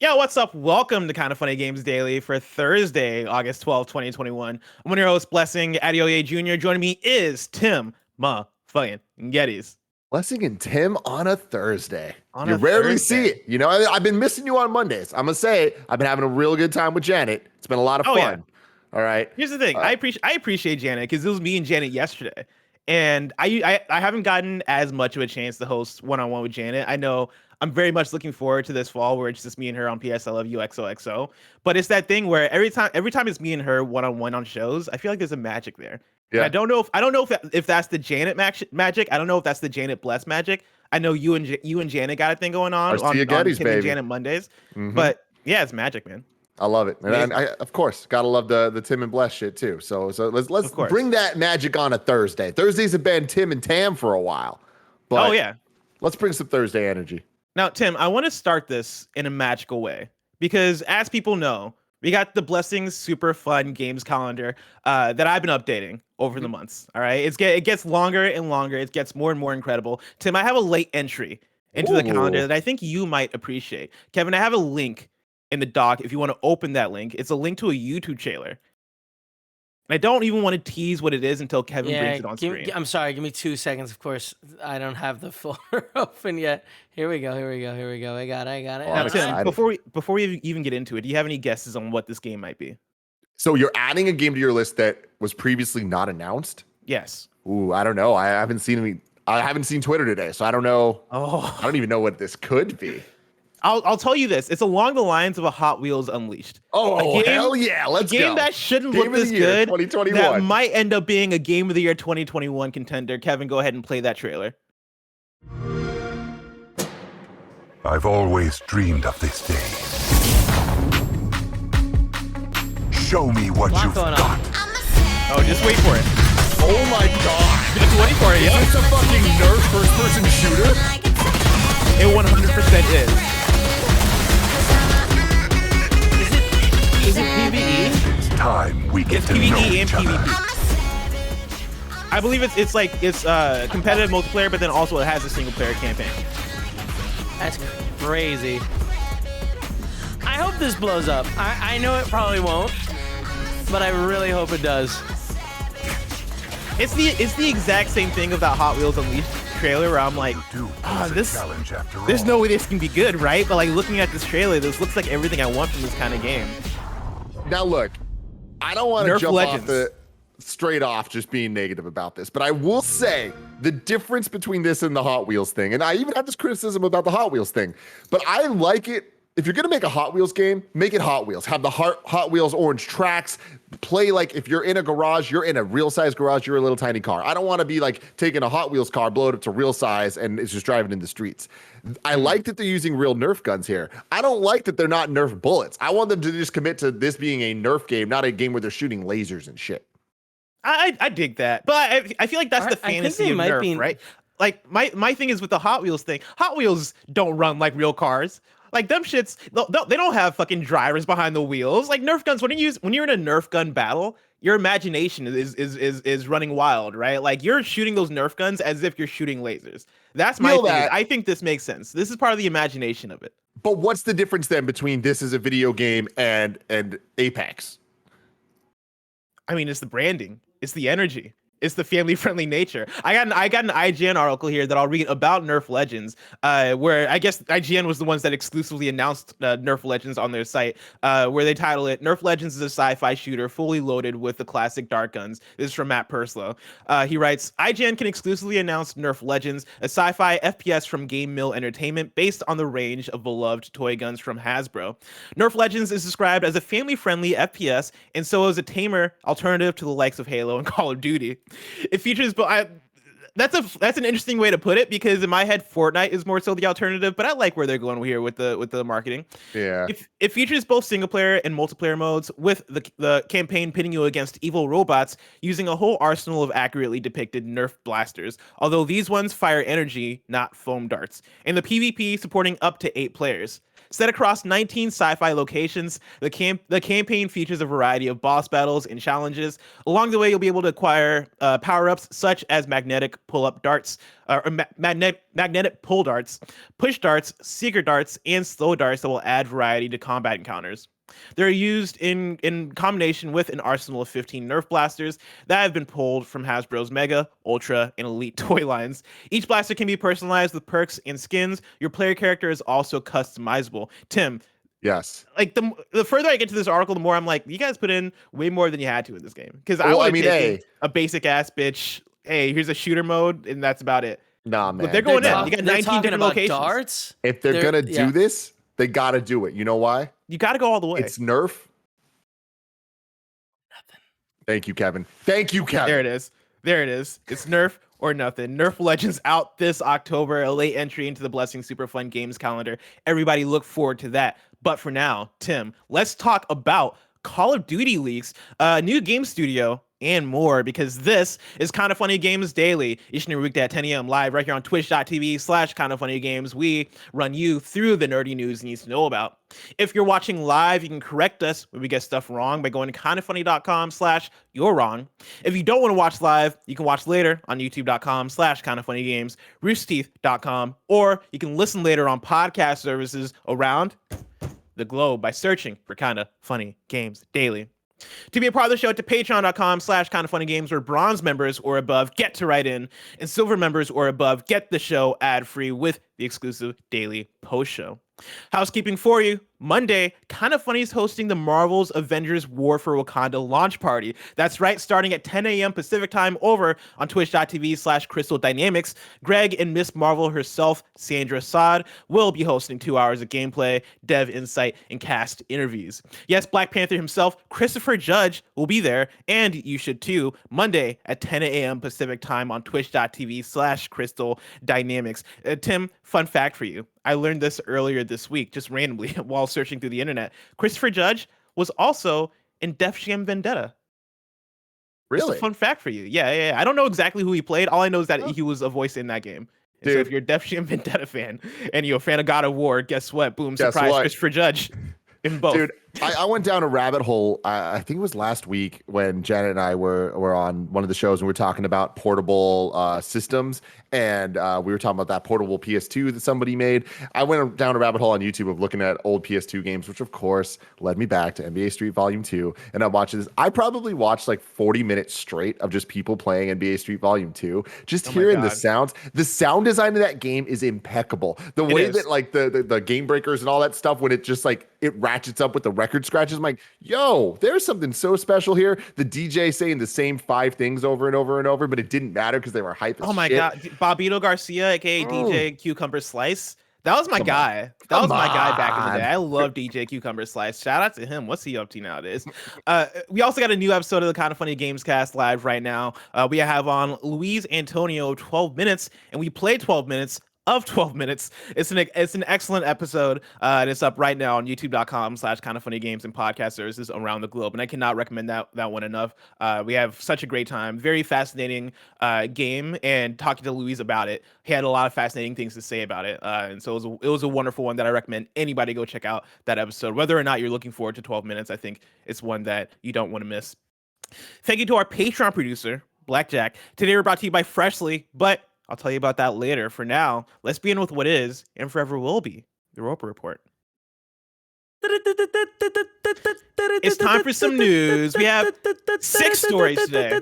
Yo, what's up? Welcome to Kinda Funny Games Daily for Thursday, August 12th, 2021. I'm one of your hosts, Blessing Adeoye Jr. Joining me is Tim fucking Geddes. Blessing and Tim on a Thursday. On You a rarely Thursday. see it. You know, I've been missing you on Mondays. I'm gonna say I've been having a real good time with Janet. It's been a lot of fun. Yeah. All right. Here's the thing. I appreciate Janet because it was me and Janet yesterday. And I haven't gotten as much of a chance to host one-on-one with Janet. I know I'm very much looking forward to this fall where it's just me and her on PS I Love You XOXO. But it's that thing where every time it's me and her one-on-one on shows, I feel like there's a magic there. Yeah. And I don't know if that's the Janet magic. I don't know if that's the Janet Bless magic. I know you and Janet got a thing going on Geddes, Tim and Janet Mondays. Mm-hmm. But yeah, it's magic, man. I love it. And I of course, gotta love the Tim and Bless shit too. So let's bring that magic on a Thursday. Thursdays have been Tim and Tam for a while. But let's bring some Thursday energy. Now, Tim, I want to start this in a magical way because, as people know, we got the Blessings super fun games calendar that I've been updating over the months. All right, it gets longer and longer. It gets more and more incredible. Tim, I have a late entry into the calendar that I think you might appreciate. Kevin, I have a link in the doc if you want to open that link. It's a link to a YouTube trailer. I don't even want to tease what it is until Kevin brings it on screen. I'm sorry, give me 2 seconds. Of course, I don't have the folder open yet. Here we go. I got it. Now, Tim, before we even get into it, do you have any guesses on what this game might be? So you're adding a game to your list that was previously not announced? Yes. Ooh, I don't know. I haven't seen Twitter today, so I don't know. Oh, I don't even know what this could be. I'll tell you this. It's along the lines of a Hot Wheels Unleashed. Oh, hell yeah. Let's go. A game that shouldn't look this good. 2021. That might end up being a Game of the Year 2021 contender. Kevin, go ahead and play that trailer. I've always dreamed of this day. Show me what you've got. Oh, just wait for it. Oh my god. Just wait for it, yo. Is this a fucking Nerf first-person shooter? It 100% is. Is it PvE? It's time we get to know PvE and each other. PvP. I believe it's competitive multiplayer, but then also it has a single player campaign. That's crazy. I hope this blows up. I know it probably won't, but I really hope it does. It's the exact same thing of that Hot Wheels Unleashed trailer where I'm like, there's no way this can be good, right? But like looking at this trailer, this looks like everything I want from this kind of game. Now look, I don't want to jump Legends. off straight off just being negative about this, but I will say the difference between this and the Hot Wheels thing, and I even have this criticism about the Hot Wheels thing, but I like it. If you're going to make a Hot Wheels game, make it Hot Wheels. Have the Hot Wheels orange tracks. Play like if you're in a garage, you're in a real size garage, you're a little tiny car. I don't want to be like taking a Hot Wheels car, blow it up to real size, and it's just driving in the streets. I like that they're using real Nerf guns here. I don't like that they're not Nerf bullets. I want them to just commit to this being a Nerf game, not a game where they're shooting lasers and shit. I dig that, but I feel like that's the fantasy of Nerf, right? Like my thing is with the Hot Wheels thing. Hot Wheels don't run like real cars. Like them shits, they don't have fucking drivers behind the wheels. Like Nerf guns, when you're in a Nerf gun battle, your imagination is running wild, right? Like you're shooting those Nerf guns as if you're shooting lasers. That's my thing. I think this makes sense. This is part of the imagination of it. But what's the difference then between this as a video game and Apex? I mean, it's the branding, it's the energy. It's the family-friendly nature. I got an IGN article here that I'll read about Nerf Legends, where I guess IGN was the ones that exclusively announced Nerf Legends on their site, where they title it, Nerf Legends is a sci-fi shooter fully loaded with the classic dart guns. This is from Matt Purslow. He writes, IGN can exclusively announce Nerf Legends, a sci-fi FPS from Game Mill Entertainment based on the range of beloved toy guns from Hasbro. Nerf Legends is described as a family-friendly FPS, and so is a tamer alternative to the likes of Halo and Call of Duty. It features, but that's an interesting way to put it because in my head, Fortnite is more so the alternative. But I like where they're going here with the marketing. Yeah, it features both single player and multiplayer modes, with the campaign pitting you against evil robots using a whole arsenal of accurately depicted Nerf blasters. Although these ones fire energy, not foam darts, and the PvP supporting up to 8 players. Set across 19 sci-fi locations, the campaign features a variety of boss battles and challenges. Along the way, you'll be able to acquire power-ups such as magnetic pull-up darts, magnetic pull darts, push darts, secret darts, and slow darts that will add variety to combat encounters. They're used in combination with an arsenal of 15 Nerf blasters that have been pulled from Hasbro's Mega, Ultra, and Elite toy lines. Each blaster can be personalized with perks and skins. Your player character is also customizable. Tim, Yes. like the further I get to this article, the more I'm like, you guys put in way more than you had to in this game. Because I Well, would I mean, hey. a basic ass bitch. Hey, here's a shooter mode, and that's about it. Nah, man. But they're going They're in. You got they're 19 talking different about locations. darts. If they're going to yeah. do this, they got to do it. You know why? You got to go all the way. It's Nerf. Thank you, Kevin. Thank you, Kevin. There it is. There it is. It's Nerf or nothing. Nerf Legends out this October, a late entry into the Blessing Super Fun Games calendar. Everybody look forward to that. But for now, Tim, let's talk about Call of Duty leaks, new game studio, and more, because this is Kinda Funny Games Daily, each and every weekday at 10 a.m. live right here on twitch.tv/KindaFunnyGames. We run you through the nerdy news you need to know about. If you're watching live, you can correct us when we get stuff wrong by going to kindafunny.com/you're wrong. If you don't want to watch live, you can watch later on youtube.com/KindaFunnyGames, roosterteeth.com, or you can listen later on podcast services around the globe by searching for Kinda Funny Games Daily. To be a part of the show, to patreon.com/KindaFunnyGames, where bronze members or above get to write in, and silver members or above get the show ad-free with the exclusive daily post show. Housekeeping for you. Monday, Kinda Funny is hosting the Marvel's Avengers War for Wakanda Launch Party. That's right, starting at 10 a.m. Pacific time over on twitch.tv/Crystal Dynamics. Greg and Miss Marvel herself, Sandra Saad, will be hosting 2 hours of gameplay, dev insight, and cast interviews. Yes, Black Panther himself, Christopher Judge, will be there, and you should too, Monday at 10 a.m. Pacific time on twitch.tv/Crystal Dynamics. Tim, fun fact for you. I learned this earlier this week, just randomly while searching through the internet. Christopher Judge was also in Def Jam Vendetta. Really? Just a fun fact for you. Yeah. I don't know exactly who he played. All I know is that he was a voice in that game. And so if you're a Def Jam Vendetta fan and you're a fan of God of War, guess what? Boom, surprise, Christopher Judge in both. Dude, I went down a rabbit hole. I think it was last week when Janet and I were on one of the shows and we were talking about portable systems, and we were talking about that portable PS2 that somebody made. I went down a rabbit hole on YouTube of looking at old PS2 games, which of course led me back to NBA Street Volume 2. And I'm watching this. I probably watched like 40 minutes straight of just people playing NBA Street Volume 2, just hearing the sounds. The sound design of that game is impeccable. The way that like the game breakers and all that stuff, when it just like it ratchets up with the record scratches, I'm like, yo, there's something so special here. The DJ saying the same 5 things over and over and over, but it didn't matter because they were hype as Oh my shit. God. Bobito Garcia, aka DJ Cucumber Slice. That was my guy. That was my guy back in the day. I love DJ Cucumber Slice. Shout out to him. What's he up to nowadays? We also got a new episode of the Kinda Funny Gamescast live right now. We have on Luis Antonio 12 minutes, and we played 12 minutes of 12 minutes. It's an excellent episode, and it's up right now on youtube.com/KindaFunnyGames and podcast services around the globe. And I cannot recommend that one enough. We have such a great time. Very fascinating game, and talking to Luis about it, he had a lot of fascinating things to say about it. And so it was a wonderful one that I recommend anybody go check out that episode. Whether or not you're looking forward to 12 minutes, I think it's one that you don't want to miss. Thank you to our Patreon producer, Blackjack. Today we're brought to you by Freshly, but I'll tell you about that later. For now, let's begin with what is and forever will be the Roper Report. It's time for some news. We have 6 stories today.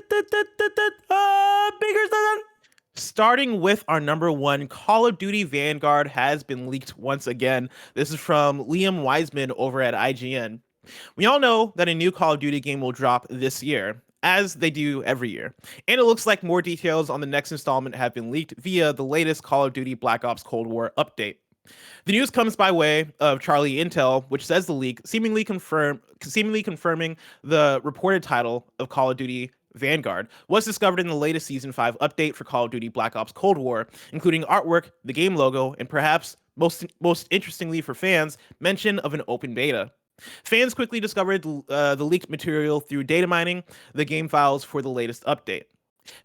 Starting with our number 1, Call of Duty Vanguard has been leaked once again. This is from Liam Wiseman over at IGN. We all know that a new Call of Duty game will drop this year, as they do every year. And it looks like more details on the next installment have been leaked via the latest Call of Duty Black Ops Cold War update. The news comes by way of Charlie Intel, which says the leak seemingly confirming the reported title of Call of Duty Vanguard was discovered in the latest Season 5 update for Call of Duty Black Ops Cold War, including artwork, the game logo, and perhaps most interestingly for fans, mention of an open beta. Fans quickly discovered the leaked material through data mining the game files for the latest update.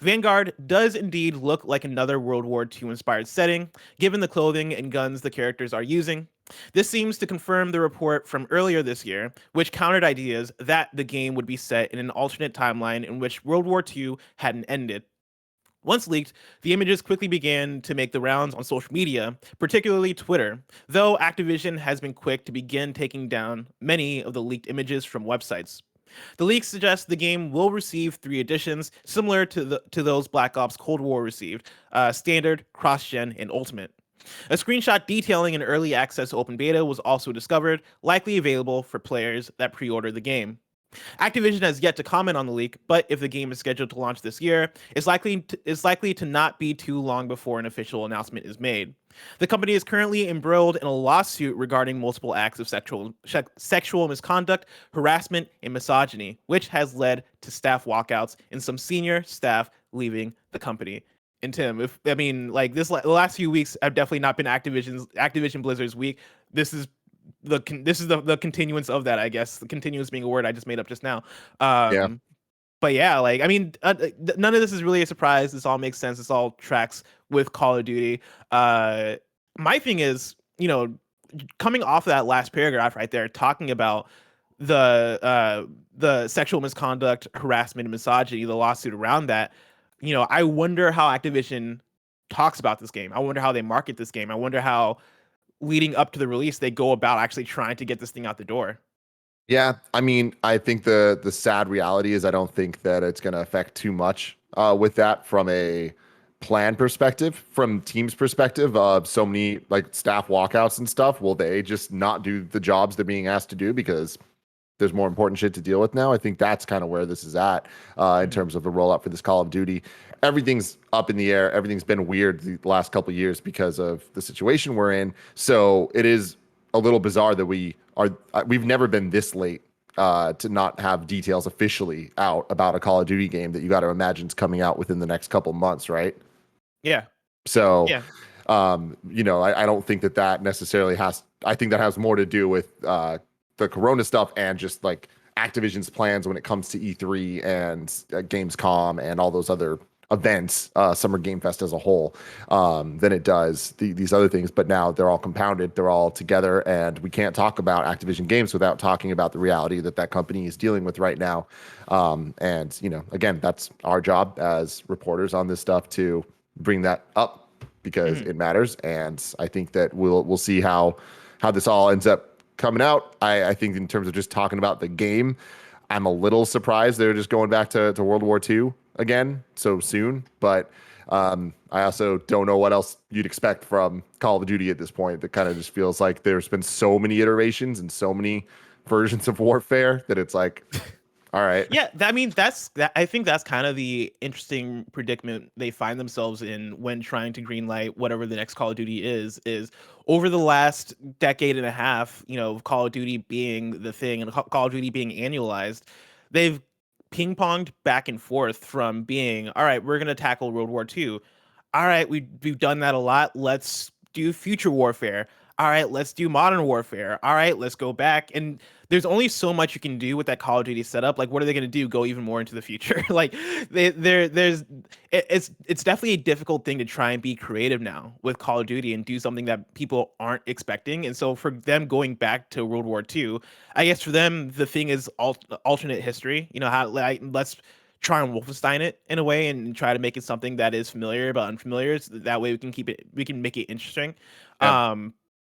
Vanguard does indeed look like another World War II inspired setting, given the clothing and guns the characters are using. This seems to confirm the report from earlier this year, which countered ideas that the game would be set in an alternate timeline in which World War II hadn't ended. Once leaked, the images quickly began to make the rounds on social media, particularly Twitter, though Activision has been quick to begin taking down many of the leaked images from websites. The leaks suggest the game will receive 3 editions, similar to those Black Ops Cold War received: Standard, Cross-Gen, and Ultimate. A screenshot detailing an early access open beta was also discovered, likely available for players that pre-order the game. Activision has yet to comment on the leak, but if the game is scheduled to launch this year, it's likely to not be too long before an official announcement is made. The company is currently embroiled in a lawsuit regarding multiple acts of sexual misconduct, harassment, and misogyny, which has led to staff walkouts and some senior staff leaving the company. And Tim, the last few weeks have definitely not been Activision Blizzard's week. This is the continuance of that, I guess. The continuance being a word I just made up just now. Yeah. But yeah, none of this is really a surprise. This all makes sense. This all tracks with Call of Duty. My thing is, coming off of that last paragraph right there, talking about the sexual misconduct, harassment, and misogyny, the lawsuit around that. I wonder how Activision talks about this game. I wonder how they market this game. I wonder how, leading up to the release, they go about actually trying to get this thing out the door. Yeah, I mean, I think the sad reality is I don't think that it's going to affect too much with that from a plan perspective, from team's perspective of so many staff walkouts and stuff. Will they just not do the jobs they're being asked to do because there's more important shit to deal with now? I think that's kind of where this is at in terms of the rollout for this Call of Duty. Everything's up in the air. Everything's been weird the last couple of years because of the situation we're in. So it is a little bizarre that we've never been this late to not have details officially out about a Call of Duty game that you got to imagine is coming out within the next couple months, right? Yeah. So, yeah. I don't think that necessarily I think that has more to do with the Corona stuff and just Activision's plans when it comes to E3 and Gamescom and all those other events, Summer Game Fest as a whole, than it does these other things. But now they're all compounded, they're all together, and we can't talk about Activision games without talking about the reality that company is dealing with right now. And again, that's our job as reporters on this stuff to bring that up because it matters. And I think that we'll see how this all ends up coming out. I think in terms of just talking about the game, I'm a little surprised they're just going back to World War II again so soon. But I also don't know what else you'd expect from Call of Duty at this point. That kind of just feels like there's been so many iterations and so many versions of warfare that it's like, all right. Yeah, I think that's kind of the interesting predicament they find themselves in when trying to greenlight whatever the next Call of Duty is over the last decade and a half, Call of Duty being the thing and Call of Duty being annualized, they've ping-ponged back and forth from being, all right, we're going to tackle World War II. All right, we've done that a lot. Let's do future warfare. All right, let's do modern warfare. All right, let's go back. And there's only so much you can do with that Call of Duty setup. What are they going to do? Go even more into the future? It's definitely a difficult thing to try and be creative now with Call of Duty and do something that people aren't expecting. And so for them going back to World War II, I guess for them the thing is alternate history. Let's try and Wolfenstein it in a way and try to make it something that is familiar but unfamiliar. So that way we can make it interesting. Yeah.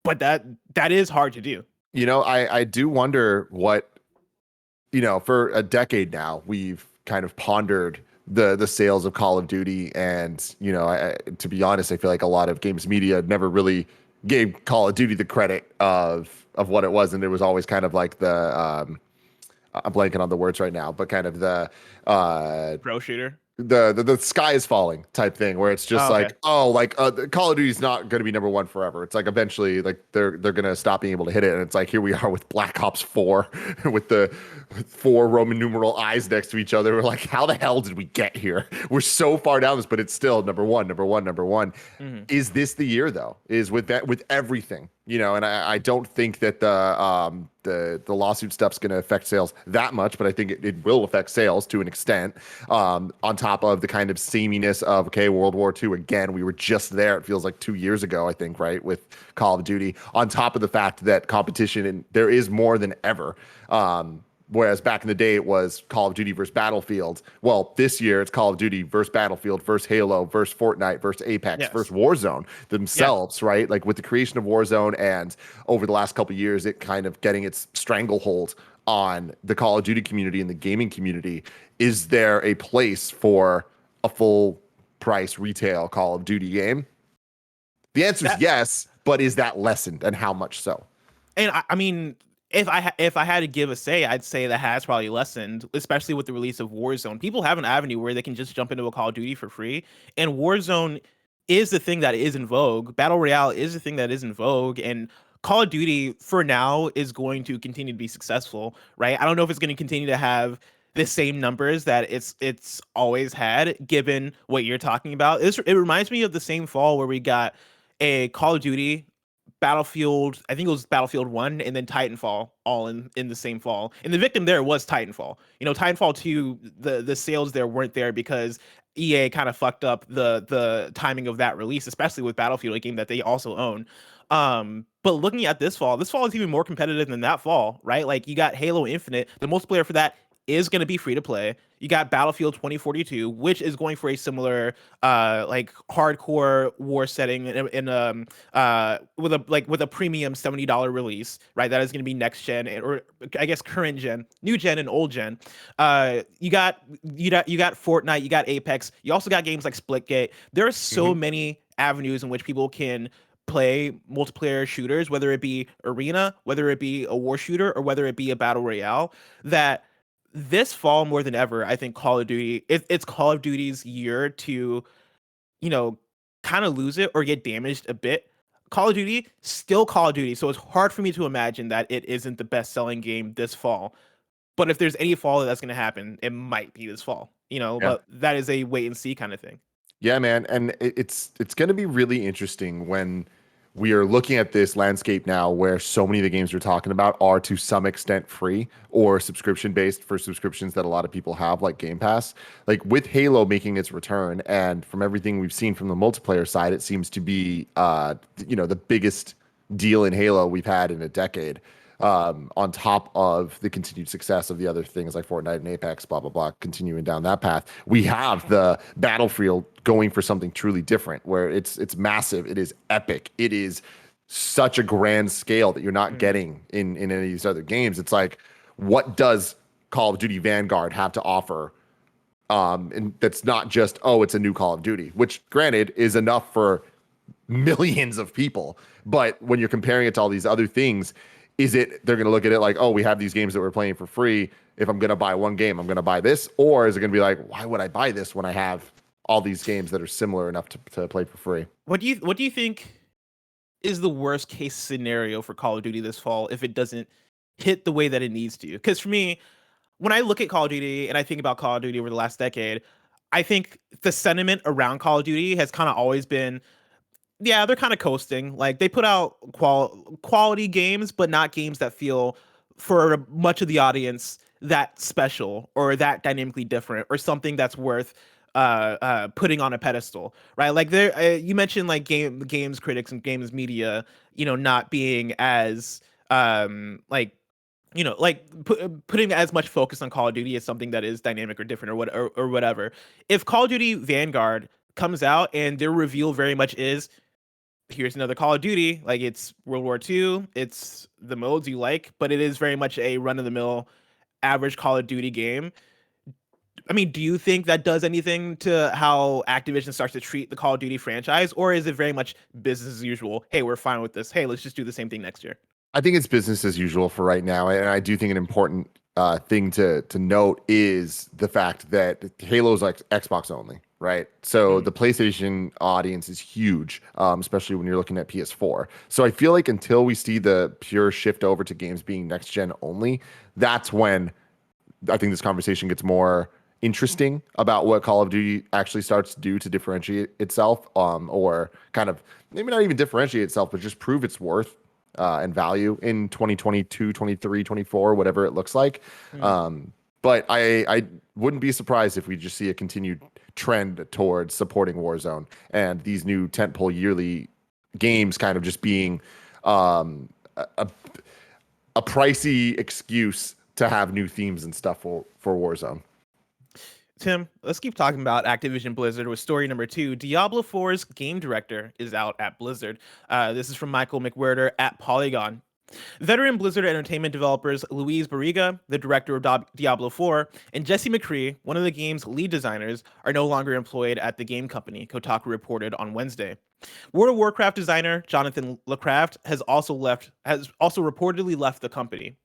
But that is hard to do. I do wonder what, for a decade now, we've kind of pondered the sales of Call of Duty. And, to be honest, I feel like a lot of games media never really gave Call of Duty the credit of what it was. And it was always kind of like the, I'm blanking on the words right now, but kind of the pro shooter. The sky is falling type thing where it's just Call of Duty is not going to be number one forever. It's eventually they're going to stop being able to hit it. And it's here we are with Black Ops 4 with the 4 Roman numeral eyes next to each other. We're like, how the hell did we get here? We're so far down this, but it's still number one. Mm-hmm. Is this the year though? Is with everything And I don't think that the lawsuit stuff's going to affect sales that much, but I think it will affect sales to an extent. On top of the kind of sameness of, okay, World War II again, we were just there. It feels like 2 years ago, I think, right, with Call of Duty. On top of the fact that competition and there is more than ever. Whereas back in the day, it was Call of Duty versus Battlefield. Well, this year, it's Call of Duty versus Battlefield versus Halo versus Fortnite versus Apex versus Warzone themselves, right? Like with the creation of Warzone and over the last couple of years, it kind of getting its stranglehold on the Call of Duty community and the gaming community. Is there a place for a full price retail Call of Duty game? The answer is yes, but is that lessened, and how much so? And I mean, if I had to give a say, I'd say that has probably lessened, especially with the release of Warzone. People have an avenue where they can just jump into a Call of Duty for free, and Warzone is the thing that is in vogue. Battle Royale is the thing that is in vogue, and Call of Duty for now is going to continue to be successful, right? I don't know if it's going to continue to have the same numbers that it's always had, given what you're talking about. It reminds me of the same fall where we got a Call of Duty, Battlefield, I think it was Battlefield 1 and then Titanfall all in the same fall. And the victim there was Titanfall. Titanfall 2, the sales there weren't there because EA kind of fucked up the timing of that release, especially with Battlefield, a game that they also own. But looking at this fall is even more competitive than that fall, right? Like you got Halo Infinite, the multiplayer for that is going to be free to play. You got Battlefield 2042, which is going for a similar like hardcore war setting in with a premium $70 release, right? That is going to be next gen, or I guess current gen, new gen, and old gen. You got Fortnite, you got Apex, you also got games like Splitgate. There are so many avenues in which people can play multiplayer shooters, whether it be arena, whether it be a war shooter, or whether it be a battle royale, that this fall more than ever, I think Call of Duty, it's Call of Duty's year to, kind of lose it or get damaged a bit. Call of Duty, still Call of Duty. So it's hard for me to imagine that it isn't the best selling game this fall. But if there's any fall that's going to happen, it might be this fall, but that is a wait and see kind of thing. Yeah, man. And it's going to be really interesting when we are looking at this landscape now where so many of the games we're talking about are to some extent free or subscription based for subscriptions that a lot of people have, like Game Pass. Like with Halo making its return, and from everything we've seen from the multiplayer side, it seems to be the biggest deal in Halo we've had in a decade. On top of the continued success of the other things like Fortnite and Apex, blah, blah, blah, continuing down that path, we have the Battlefield going for something truly different, where it's massive, it is epic, it is such a grand scale that you're not getting in any of these other games. It's like, what does Call of Duty Vanguard have to offer? And that's not just, it's a new Call of Duty, which granted is enough for millions of people. But when you're comparing it to all these other things, they're going to look at it like, we have these games that we're playing for free. If I'm going to buy one game, I'm going to buy this. Or is it going to be like, why would I buy this when I have all these games that are similar enough to play for free? What do you think is the worst case scenario for Call of Duty this fall if it doesn't hit the way that it needs to? Because for me, when I look at Call of Duty and I think about Call of Duty over the last decade, I think the sentiment around Call of Duty has kind of always been, yeah, they're kind of coasting. Like they put out quality games, but not games that feel for much of the audience that special or that dynamically different or something that's worth putting on a pedestal, right? Like there, you mentioned like games critics and games media, not being as putting as much focus on Call of Duty as something that is dynamic or different or whatever. If Call of Duty Vanguard comes out and their reveal very much is, here's another Call of Duty, like it's World War II, it's the modes you like, but it is very much a run-of-the-mill average Call of Duty game. I mean, do you think that does anything to how Activision starts to treat the Call of Duty franchise, or is it very much business as usual? Hey, we're fine with this. Hey, let's just do the same thing next year. I think it's business as usual for right now, and I do think an important thing to note is the fact that Halo's like Xbox only, right? So the PlayStation audience is huge, especially when you're looking at PS4. So I feel like until we see the pure shift over to games being next gen only, that's when I think this conversation gets more interesting about what Call of Duty actually starts to do to differentiate itself, or kind of maybe not even differentiate itself, but just prove its worth and value in 2022, 23, 24, whatever it looks like. Hmm. But I wouldn't be surprised if we just see a continued trend towards supporting Warzone and these new tentpole yearly games kind of just being a pricey excuse to have new themes and stuff for Warzone. Tim, let's keep talking about Activision Blizzard with story number 2. Diablo 4's game director is out at Blizzard. This is from Michael McWhertor at Polygon. Veteran Blizzard Entertainment developers Luis Barriga, the director of Diablo 4, and Jesse McCree, one of the game's lead designers, are no longer employed at the game company, Kotaku reported on Wednesday. World of Warcraft designer Jonathan LeCraft has also reportedly left the company.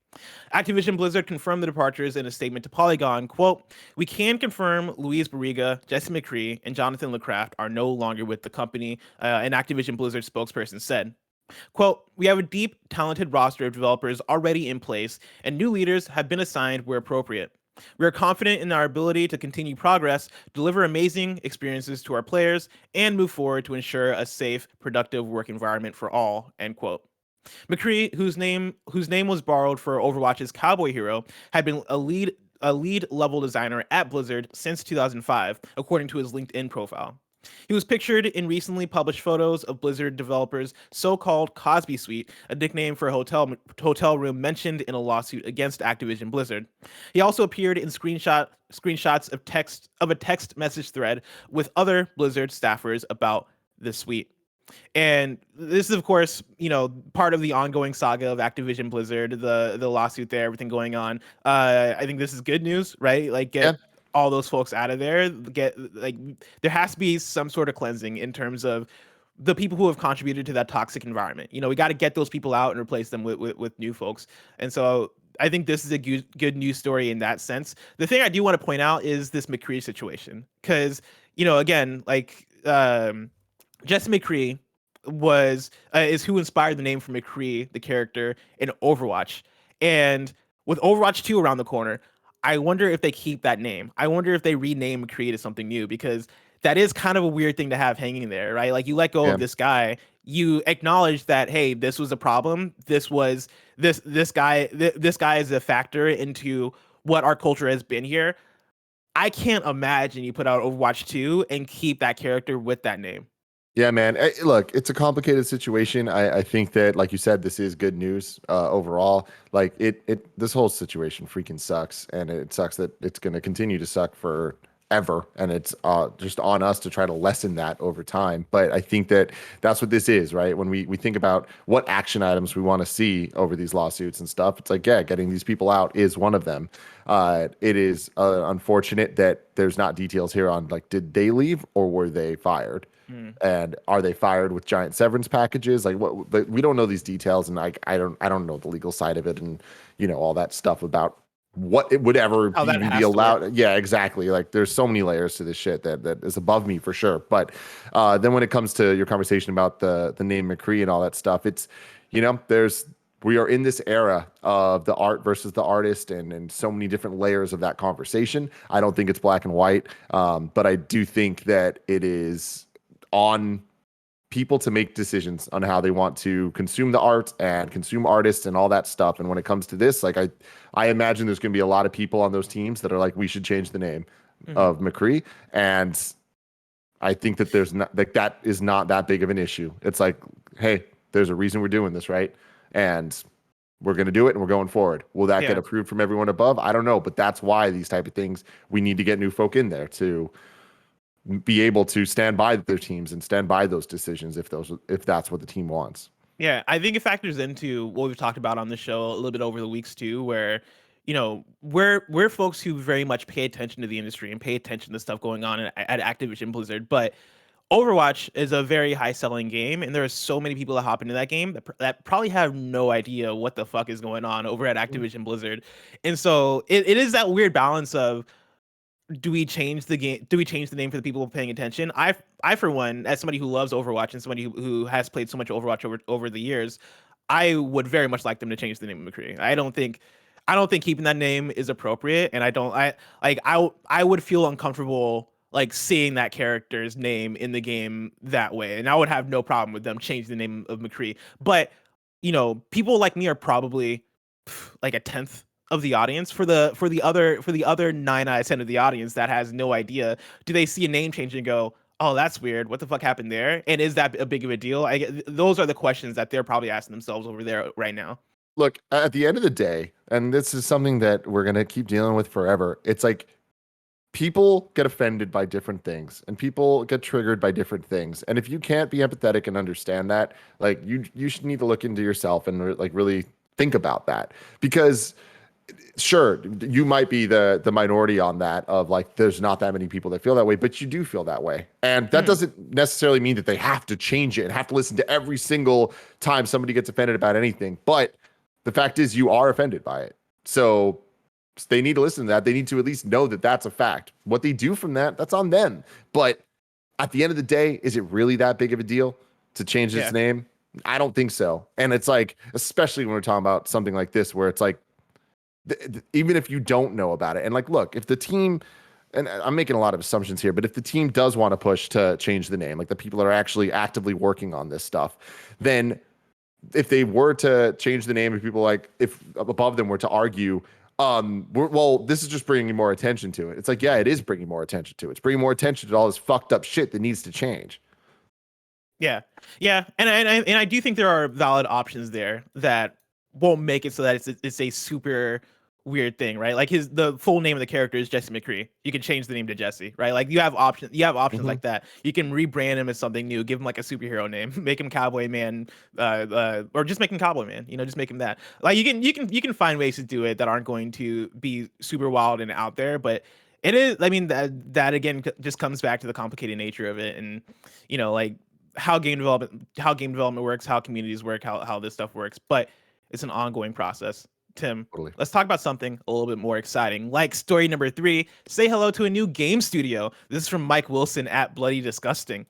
Activision Blizzard confirmed the departures in a statement to Polygon, quote, "We can confirm Luis Barriga, Jesse McCree, and Jonathan LeCraft are no longer with the company," an Activision Blizzard spokesperson said. Quote, "We have a deep, talented roster of developers already in place, and new leaders have been assigned where appropriate. We are confident in our ability to continue progress, deliver amazing experiences to our players, and move forward to ensure a safe, productive work environment for all," end quote. McCree, whose name was borrowed for Overwatch's Cowboy Hero, had been a lead level designer at Blizzard since 2005, according to his LinkedIn profile. He was pictured in recently published photos of Blizzard developers' so-called Cosby Suite, a nickname for a hotel room mentioned in a lawsuit against Activision Blizzard. He also appeared in screenshots of a text message thread with other Blizzard staffers about the suite. And this is, of course, part of the ongoing saga of Activision Blizzard, the lawsuit there, everything going on. I think this is good news, right? Like, get all those folks out of there. There has to be some sort of cleansing in terms of the people who have contributed to that toxic environment. We got to get those people out and replace them with new folks. And so I think this is a good news story in that sense. The thing I do want to point out is this McCree situation, because again, Jesse McCree is who inspired the name for McCree, the character in Overwatch. And with Overwatch 2 around the corner, I wonder if they keep that name. I wonder if they rename McCree to something new, because that is kind of a weird thing to have hanging there, right? Like, you let go of this guy, you acknowledge that, hey, this was a problem. This guy is a factor into what our culture has been here. I can't imagine you put out Overwatch 2 and keep that character with that name. Yeah, man. Look, it's a complicated situation. I think that, like you said, this is good news overall. Like, this whole situation freaking sucks, and it sucks that it's going to continue to suck forever, and it's just on us to try to lessen that over time. But I think that that's what this is, right? When we think about what action items we want to see over these lawsuits and stuff, it's like, yeah, getting these people out is one of them. It is unfortunate that there's not details here on, like, did they leave or were they fired? And are they fired with giant severance packages? Like, what? But we don't know these details, and I don't know the legal side of it, and all that stuff about what it would ever even be allowed. Yeah, exactly. Like, there's so many layers to this shit that is above me for sure. But then when it comes to your conversation about the name McCree and all that stuff, it's we are in this era of the art versus the artist, and so many different layers of that conversation. I don't think it's black and white, but I do think that it is on people to make decisions on how they want to consume the art and consume artists and all that stuff. And when it comes to this, like, I imagine there's going to be a lot of people on those teams that are like, we should change the name of McCree. And I think that there's not, like, that is not that big of an issue. It's like, hey, there's a reason we're doing this, right? And we're going to do it, and we're going forward. Will that get approved from everyone above? I don't know, but that's why these type of things, we need to get new folk in there to be able to stand by their teams and stand by those decisions if that's what the team wants. Yeah, I think it factors into what we've talked about on the show a little bit over the weeks too, where we're folks who very much pay attention to the industry and pay attention to stuff going on at Activision Blizzard, but Overwatch is a very high selling game, and there are so many people that hop into that game that probably have no idea what the fuck is going on over at Activision Blizzard. And so it is that weird balance of, do we change the game? Do we change the name for the people paying attention? I for one, as somebody who loves Overwatch and somebody who has played so much Overwatch over the years, I would very much like them to change the name of McCree. I don't think keeping that name is appropriate, and I would feel uncomfortable, like, seeing that character's name in the game that way, and I would have no problem with them changing the name of McCree. But people like me are probably like a tenth of the audience. For the other 9 out of 10 of the audience that has no idea, do they see a name change and go, oh, that's weird, what the fuck happened there, and is that a big of a deal? Those are the questions that they're probably asking themselves over there right now. Look, at the end of the day, and this is something that we're going to keep dealing with forever, it's like people get offended by different things and people get triggered by different things. And if you can't be empathetic and understand that, like you should need to look into yourself and like really think about that. Because sure, you might be the minority on that, of like there's not that many people that feel that way, but you do feel that way. And that doesn't necessarily mean that they have to change it and have to listen to every single time somebody gets offended about anything. But the fact is you are offended by it. So they need to listen to that. They need to at least know that that's a fact. What they do from that, that's on them. But at the end of the day, is it really that big of a deal to change its name? I don't think so. And it's like, especially when we're talking about something like this, where it's like, even if you don't know about it, and like, look, if the team, and I'm making a lot of assumptions here, but if the team does want to push to change the name, like the people that are actually actively working on this stuff, then if they were to change the name, if people like, if above them were to argue, well, this is just bringing more attention to it. It's like, yeah, it is bringing more attention to it. It's bringing more attention to all this fucked up shit that needs to change. Yeah, and I do think there are valid options there that won't make it so that it's a super weird thing, right? Like the full name of the character is Jesse McCree. You can change the name to Jesse, right? Like you have options. You have options like that. You can rebrand him as something new, give him like a superhero name, make him Cowboy Man, or just make him Cowboy Man. Just make him that. Like you can find ways to do it that aren't going to be super wild and out there, but it is. I mean that again just comes back to the complicated nature of it, and like how game development works, how communities work, how this stuff works, but it's an ongoing process. Tim, Totally. Let's talk about something a little bit more exciting, like story number 3. Say hello to a new game studio. This is from Mike Wilson at Bloody Disgusting.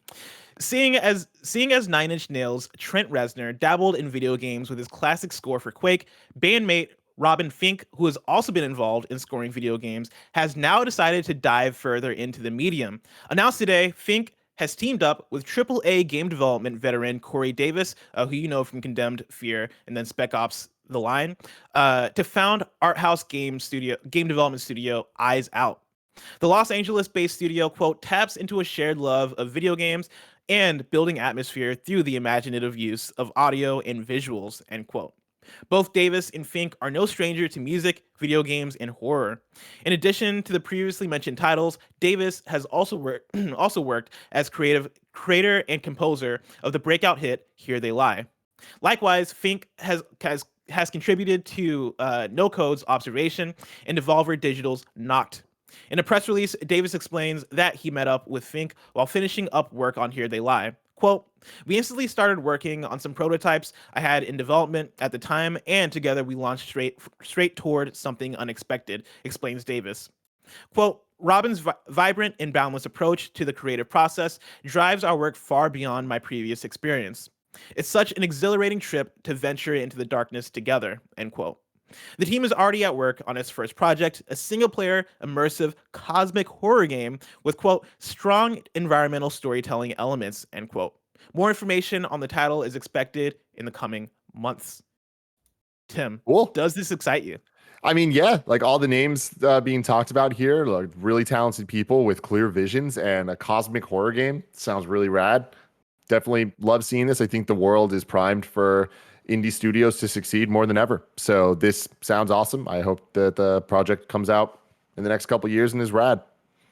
Seeing as 9 Inch Nails' Trent Reznor dabbled in video games with his classic score for Quake, bandmate Robin Fink, who has also been involved in scoring video games, has now decided to dive further into the medium. Announced today, Fink has teamed up with AAA game development veteran Corey Davis, who you know from Condemned, Fear, and then Spec Ops: The Line, to found art house game development studio Eyes Out. The Los Angeles-based studio, quote, taps into a shared love of video games and building atmosphere through the imaginative use of audio and visuals, end quote. Both Davis and Fink are no stranger to music, video games, and horror. In addition to the previously mentioned titles, Davis has also worked as creator and composer of the breakout hit Here They Lie. Likewise, Fink has contributed to No Code's Observation and Devolver Digital's Knocked. In a press release, Davis explains that he met up with Fink while finishing up work on Here They Lie. Quote, we instantly started working on some prototypes I had in development at the time, and together we launched straight toward something unexpected, explains Davis. Quote, Robin's vibrant and boundless approach to the creative process drives our work far beyond my previous experience. It's such an exhilarating trip to venture into the darkness together, end quote. The team is already at work on its first project, a single-player, immersive, cosmic horror game with, quote, strong environmental storytelling elements, end quote. More information on the title is expected in the coming months. Tim, cool. Does this excite you? I mean, yeah, like all the names being talked about here, like really talented people with clear visions and a cosmic horror game. Sounds really rad. Definitely love seeing this. I think the world is primed for indie studios to succeed more than ever. So this sounds awesome. I hope that the project comes out in the next couple of years and is rad.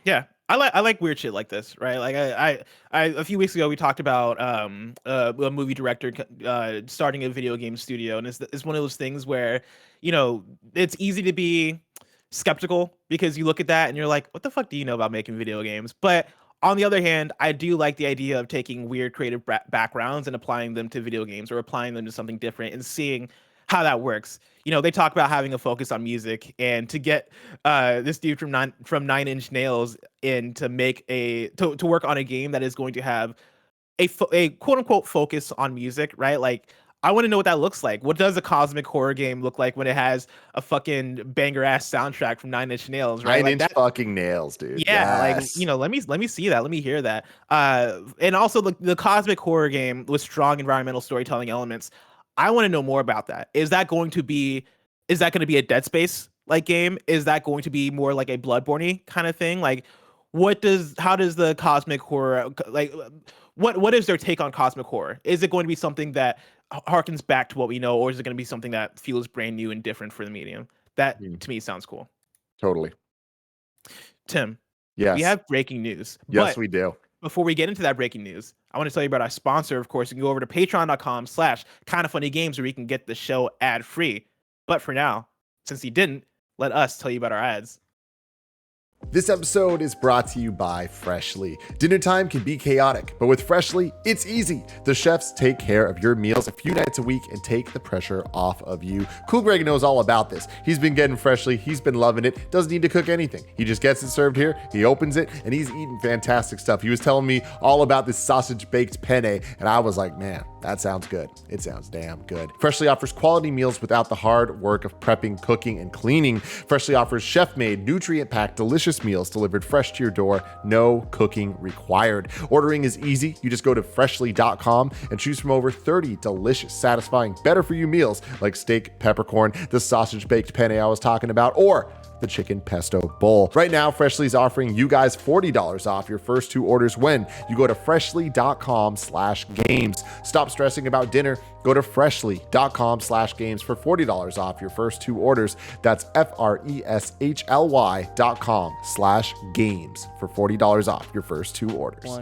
Yeah. I like weird shit like this, right? Like I a few weeks ago we talked about a movie director starting a video game studio, and it's one of those things where it's easy to be skeptical because you look at that and you're like, what the fuck do you know about making video games? But on the other hand, I do like the idea of taking weird creative backgrounds and applying them to video games or applying them to something different and seeing how that works. They talk about having a focus on music, and to get this dude from 9 Inch Nails in to make to work on a game that is going to have a quote unquote focus on music, right? Like, I want to know what that looks like. What does a cosmic horror game look like when it has a fucking banger ass soundtrack from 9 Inch Nails, right? 9 Inch fucking nails, dude. Yeah, yes. like, let me see that. Let me hear that. And also the cosmic horror game with strong environmental storytelling elements. I want to know more about that. Is that going to be a Dead Space like game? Is that going to be more like a Bloodborne kind of thing? Like how does the cosmic horror like what is their take on cosmic horror? Is it going to be something that harkens back to what we know, or is it going to be something that feels brand new and different for the medium? That to me sounds cool. Totally. Tim, Yes. we have breaking news. Yes, but we do. before we get into that breaking news, I want to tell you about our sponsor. Of course, you can go over to patreon.com/kindafunnygames where you can get the show ad free. But for now, since you didn't, let us tell you about our ads. This episode is brought to you by Freshly. Dinner time can be chaotic, but with Freshly, it's easy. The chefs take care of your meals a few nights a week and take the pressure off of you. Cool Greg knows all about this. He's been getting Freshly. He's been loving it. Doesn't need to cook anything. He just gets it served here. He opens it and he's eating fantastic stuff. He was telling me all about this sausage baked penne and I was like, man, that sounds good. It sounds damn good. Freshly offers quality meals without the hard work of prepping, cooking, and cleaning. Freshly offers chef-made, nutrient-packed, delicious meals delivered fresh to your door, no cooking required. Ordering is easy. You just go to freshly.com and choose from over 30 delicious, satisfying, better for you meals like steak, peppercorn, the sausage baked penne I was talking about, or the chicken pesto bowl. Right now, Freshly is offering you guys $40 off your first 2 orders when you go to freshly.com/games. Stop stressing about dinner. Go to freshly.com/games for $40 off your first 2 orders. That's FRESHLY.com/games for $40 off your first 2 orders.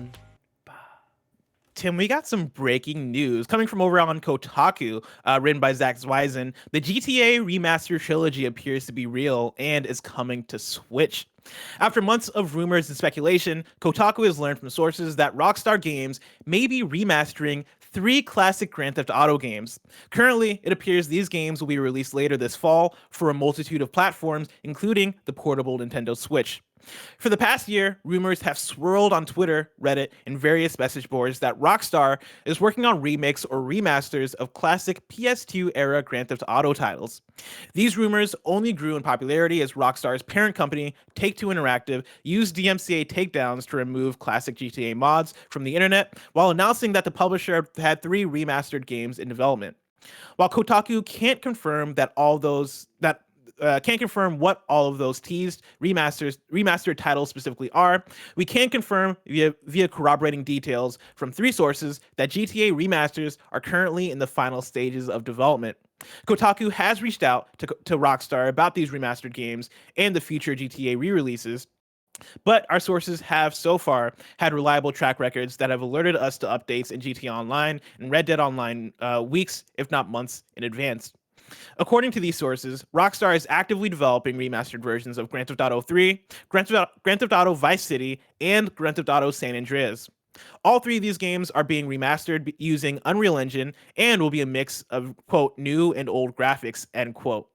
Tim, we got some breaking news coming from over on Kotaku, written by Zach Zweisen. The GTA Remaster trilogy appears to be real and is coming to Switch. After months of rumors and speculation, Kotaku has learned from sources that Rockstar Games may be remastering 3 classic Grand Theft Auto games. Currently, it appears these games will be released later this fall for a multitude of platforms, including the portable Nintendo Switch. For the past year, rumors have swirled on Twitter, Reddit, and various message boards that Rockstar is working on remakes or remasters of classic PS2-era Grand Theft Auto titles. These rumors only grew in popularity as Rockstar's parent company, Take-Two Interactive, used DMCA takedowns to remove classic GTA mods from the internet, while announcing that the publisher had 3 remastered games in development. While Kotaku can't confirm what all of those teased remastered titles specifically are, we can confirm via corroborating details from 3 sources that GTA remasters are currently in the final stages of development. Kotaku has reached out to Rockstar about these remastered games and the future GTA re-releases, but our sources have so far had reliable track records that have alerted us to updates in GTA Online and Red Dead Online weeks, if not months, in advance. According to these sources, Rockstar is actively developing remastered versions of Grand Theft Auto 3, Grand Theft Auto Vice City, and Grand Theft Auto San Andreas. All 3 of these games are being remastered using Unreal Engine and will be a mix of, quote, new and old graphics, end quote.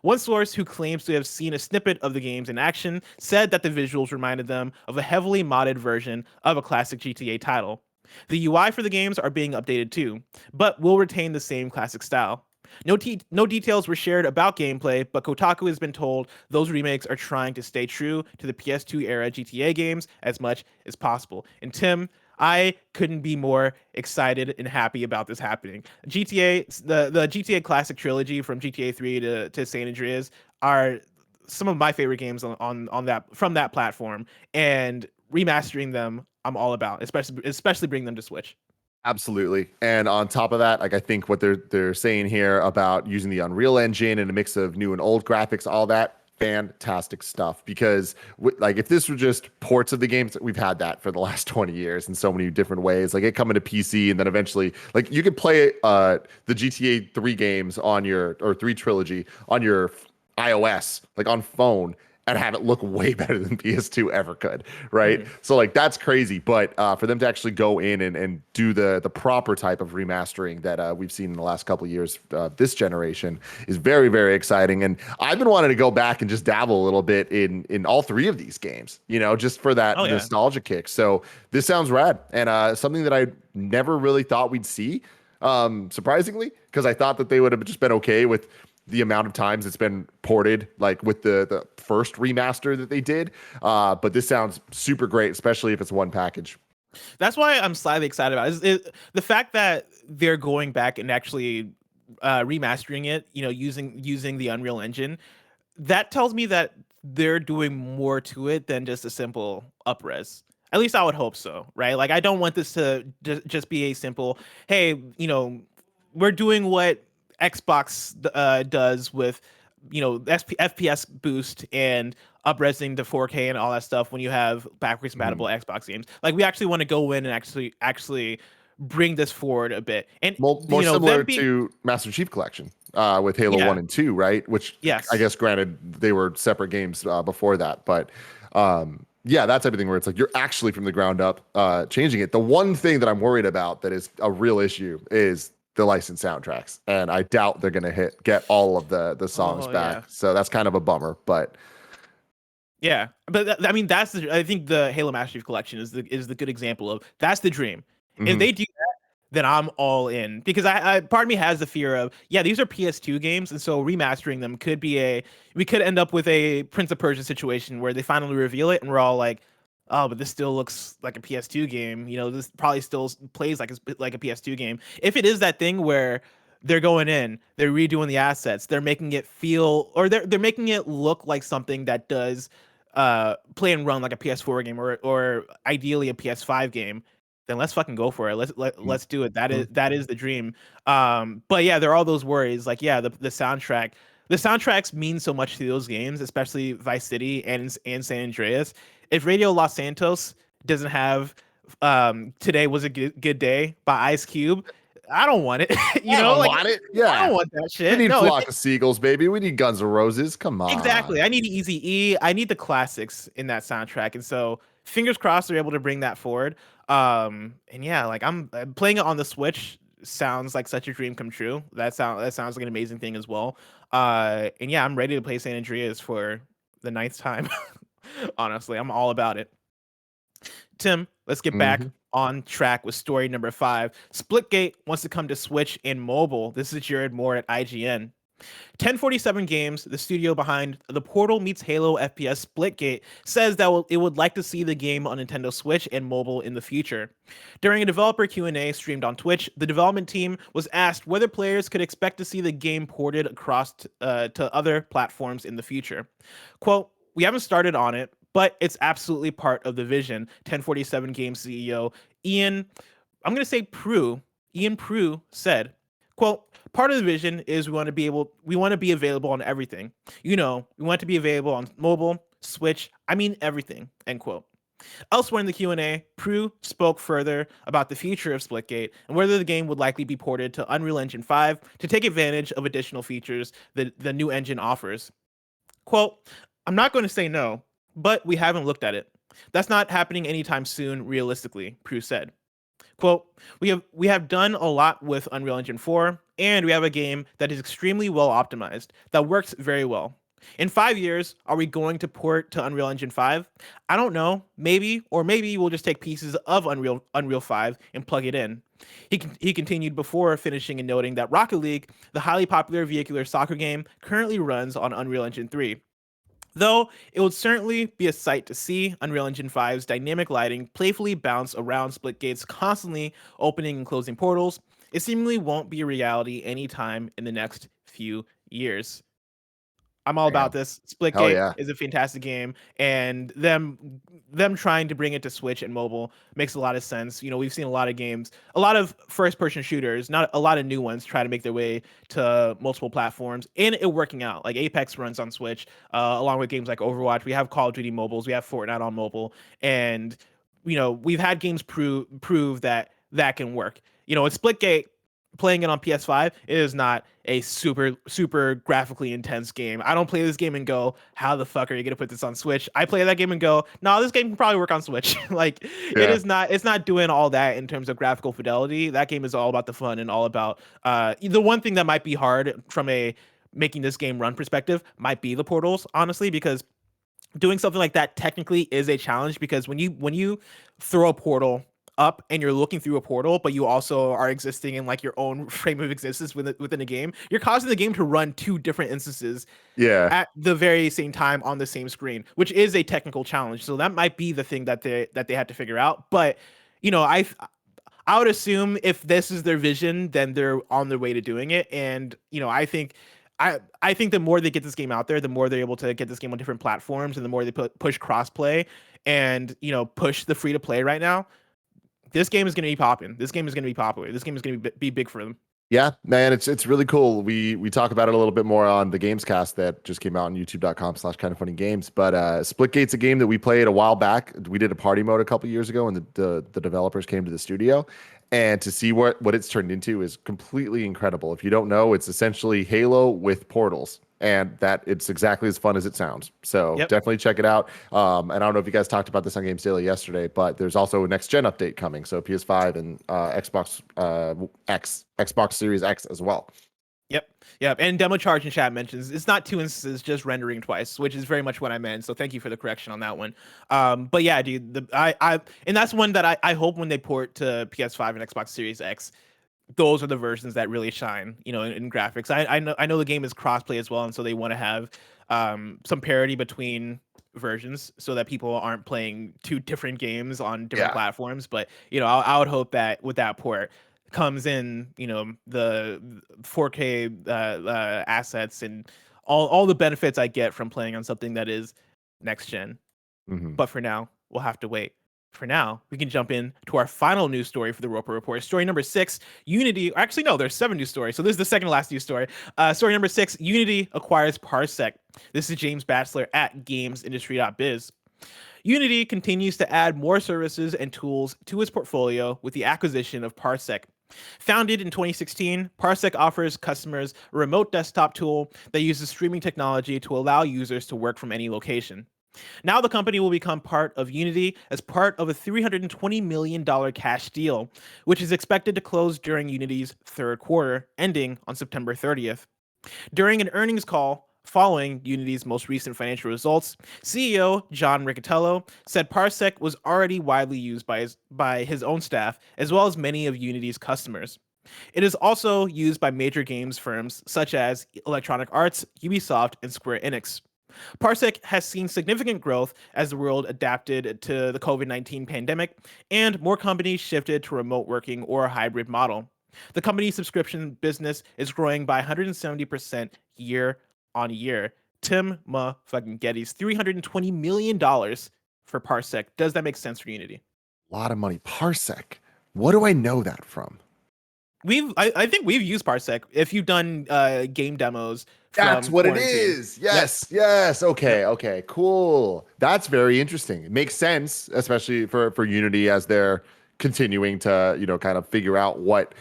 One source who claims to have seen a snippet of the games in action said that the visuals reminded them of a heavily modded version of a classic GTA title. The UI for the games are being updated too, but will retain the same classic style. No details were shared about gameplay, but Kotaku has been told those remakes are trying to stay true to the PS2 era GTA games as much as possible. And Tim, I couldn't be more excited and happy about this happening. The GTA Classic trilogy from GTA 3 to San Andreas are some of my favorite games on that platform, and remastering them I'm all about, especially bringing them to Switch. Absolutely. And on top of that, like I think what they're saying here about using the Unreal Engine and a mix of new and old graphics, all that, fantastic stuff. Because like if this were just ports of the games, we've had that for the last 20 years in so many different ways. Like it coming to PC and then eventually, like you could play the GTA 3 games or 3 trilogy on your iOS, like on phone, and have it look way better than PS2 ever could, right? Mm-hmm. So like that's crazy, but for them to actually go in and do the proper type of remastering that we've seen in the last couple of years, this generation is very, very exciting. And I've been wanting to go back and just dabble a little bit in all 3 of these games, just for that nostalgia kick. So this sounds rad, and something that I never really thought we'd see, surprisingly, because I thought that they would have just been okay with the amount of times it's been ported, like with the first remaster that they did. But this sounds super great, especially if it's one package. That's why I'm slightly excited about it. The fact that they're going back and actually remastering it, using the Unreal Engine, that tells me that they're doing more to it than just a simple upres. At least I would hope so, right? Like I don't want this to just be a simple, hey, we're doing what Xbox does with, FPS boost and upresing to 4K and all that stuff when you have backwards compatible Xbox games. Like we actually want to go in and actually bring this forward a bit. And more similar to Master Chief Collection with Halo 1 and 2, right? Which yes. I guess granted they were separate games before that, but yeah, that type of thing where it's like you're actually from the ground up changing it. The one thing that I'm worried about that is a real issue is the licensed soundtracks, and I doubt they're gonna get all of the songs back. Yeah. So that's kind of a bummer, but yeah. But I mean, I think the Halo Master Chief Collection is the good example of that's the dream. If they do that, then I'm all in, because I part of me has the fear of, these are PS2 games, and so remastering them we could end up with a Prince of Persia situation where they finally reveal it and we're all like, oh, but this still looks like a PS2 game. This probably still plays like a PS2 game. If it is that thing where they're going in, they're redoing the assets, they're making it feel, or they're making it look like something that does play and run like a PS4 game or ideally a PS5 game, then let's fucking go for it. Let's do it. That is the dream. But yeah, there are all those worries. Like, the soundtrack. The soundtracks mean so much to those games, especially Vice City and San Andreas. If Radio Los Santos doesn't have Today Was a Good Day by Ice Cube, I don't want it. I don't want it. Yeah, I don't want that shit. We need Flock of Seagulls, baby. We need Guns N' Roses. Come on. Exactly. I need Eazy-E. I need the classics in that soundtrack, and so fingers crossed they're able to bring that forward. And yeah, like I'm playing it on the Switch. Sounds like such a dream come true. That sounds like an amazing thing as well. And yeah, I'm ready to play San Andreas for the 9th time. Honestly, I'm all about it. Tim, let's get back on track with story number 5. Splitgate wants to come to Switch and mobile. This is Jared Moore at IGN. 1047 Games, the studio behind the Portal meets Halo FPS Splitgate, says that it would like to see the game on Nintendo Switch and mobile in the future. During a developer Q&A streamed on Twitch, the development team was asked whether players could expect to see the game ported across to other platforms in the future. Quote, "We haven't started on it, but it's absolutely part of the vision," 1047 Games CEO Ian Prew said. Quote, "Part of the vision is we want to be available on everything. We want to be available on mobile, Switch, everything," end quote. Elsewhere in the Q&A, Prew spoke further about the future of Splitgate and whether the game would likely be ported to Unreal Engine 5 to take advantage of additional features that the new engine offers. Quote, "I'm not going to say no, but we haven't looked at it. That's not happening anytime soon, realistically," Prew said. Quote, we have done a lot with Unreal Engine 4, and we have a game that is extremely well optimized, that works very well. In 5 years, are we going to port to Unreal Engine 5? I don't know. Maybe we'll just take pieces of Unreal 5 and plug it in. He continued before finishing and noting that Rocket League, the highly popular vehicular soccer game, currently runs on Unreal Engine 3. Though it would certainly be a sight to see Unreal Engine 5's dynamic lighting playfully bounce around Splitgate's constantly opening and closing portals, it seemingly won't be a reality anytime in the next few years. I'm all about this. Splitgate is a fantastic game, and them trying to bring it to Switch and mobile makes a lot of sense. We've seen a lot of games, a lot of first-person shooters, not a lot of new ones, try to make their way to multiple platforms, and it working out. Like Apex runs on Switch, along with games like Overwatch. We have Call of Duty mobiles, we have Fortnite on mobile, and we've had games prove that can work. With Splitgate, playing it on PS5, it is not a super graphically intense game. I don't play this game and go, how the fuck are you gonna put this on Switch? I play that game and go, no, this game can probably work on Switch. It's not doing all that in terms of graphical fidelity. That game is all about the fun and all about the one thing that might be hard from a making this game run perspective might be the portals, honestly, because doing something like that technically is a challenge, because when you throw a portal up and you're looking through a portal, but you also are existing in like your own frame of existence within a game, you're causing the game to run 2 different instances at the very same time on the same screen, which is a technical challenge. So that might be the thing that they had to figure out. But I would assume if this is their vision, then they're on their way to doing it. And I think the more they get this game out there, the more they're able to get this game on different platforms, and the more they push crossplay and push the free to play right now. This game is going to be popping. This game is going to be popular. This game is going to be big for them. Yeah, man, it's really cool. We talk about it a little bit more on the Gamescast that just came out on youtube.com/kindafunnygames. But Splitgate's a game that we played a while back. We did a party mode a couple years ago, and the developers came to the studio. And to see what it's turned into is completely incredible. If you don't know, it's essentially Halo with portals. And that it's exactly as fun as it sounds. So definitely check it out. And I don't know if you guys talked about this on Games Daily yesterday, but there's also a next gen update coming. So PS5 and Xbox Series X as well. Yep. And Demo Charge in chat mentions it's not 2 instances, just rendering twice, which is very much what I meant. So thank you for the correction on that one. But yeah, dude, and that's one that I hope when they port to PS5 and Xbox Series X, those are the versions that really shine, in graphics. I know the game is crossplay as well, and so they want to have some parity between versions so that people aren't playing 2 different games on different platforms. But I would hope that with that port comes in, the 4K assets and all the benefits I get from playing on something that is next gen. Mm-hmm. But for now, we'll have to wait. For now, we can jump in to our final news story for the Roper Report. Story number 6, Unity. Actually, no, there's 7 news stories. So this is the second to last news story. Story number 6, Unity acquires Parsec. This is James Batchelor at gamesindustry.biz. Unity continues to add more services and tools to its portfolio with the acquisition of Parsec. Founded in 2016, Parsec offers customers a remote desktop tool that uses streaming technology to allow users to work from any location. Now the company will become part of Unity as part of a $320 million cash deal, which is expected to close during Unity's third quarter, ending on September 30th. During an earnings call following Unity's most recent financial results, CEO John Riccitiello said Parsec was already widely used by his own staff, as well as many of Unity's customers. It is also used by major games firms such as Electronic Arts, Ubisoft, and Square Enix. Parsec has seen significant growth as the world adapted to the COVID-19 pandemic and more companies shifted to remote working or a hybrid model. The company's subscription business is growing by 170% year on year. Tim fucking Geddes, $320 million for Parsec. Does that make sense for Unity? A lot of money. Parsec. What do I know that from? I think we've used Parsec if you've done game demos. That's what quarantine. It is. Yes. Okay, cool. That's very interesting. It makes sense, especially for Unity as they're continuing to, kind of figure out what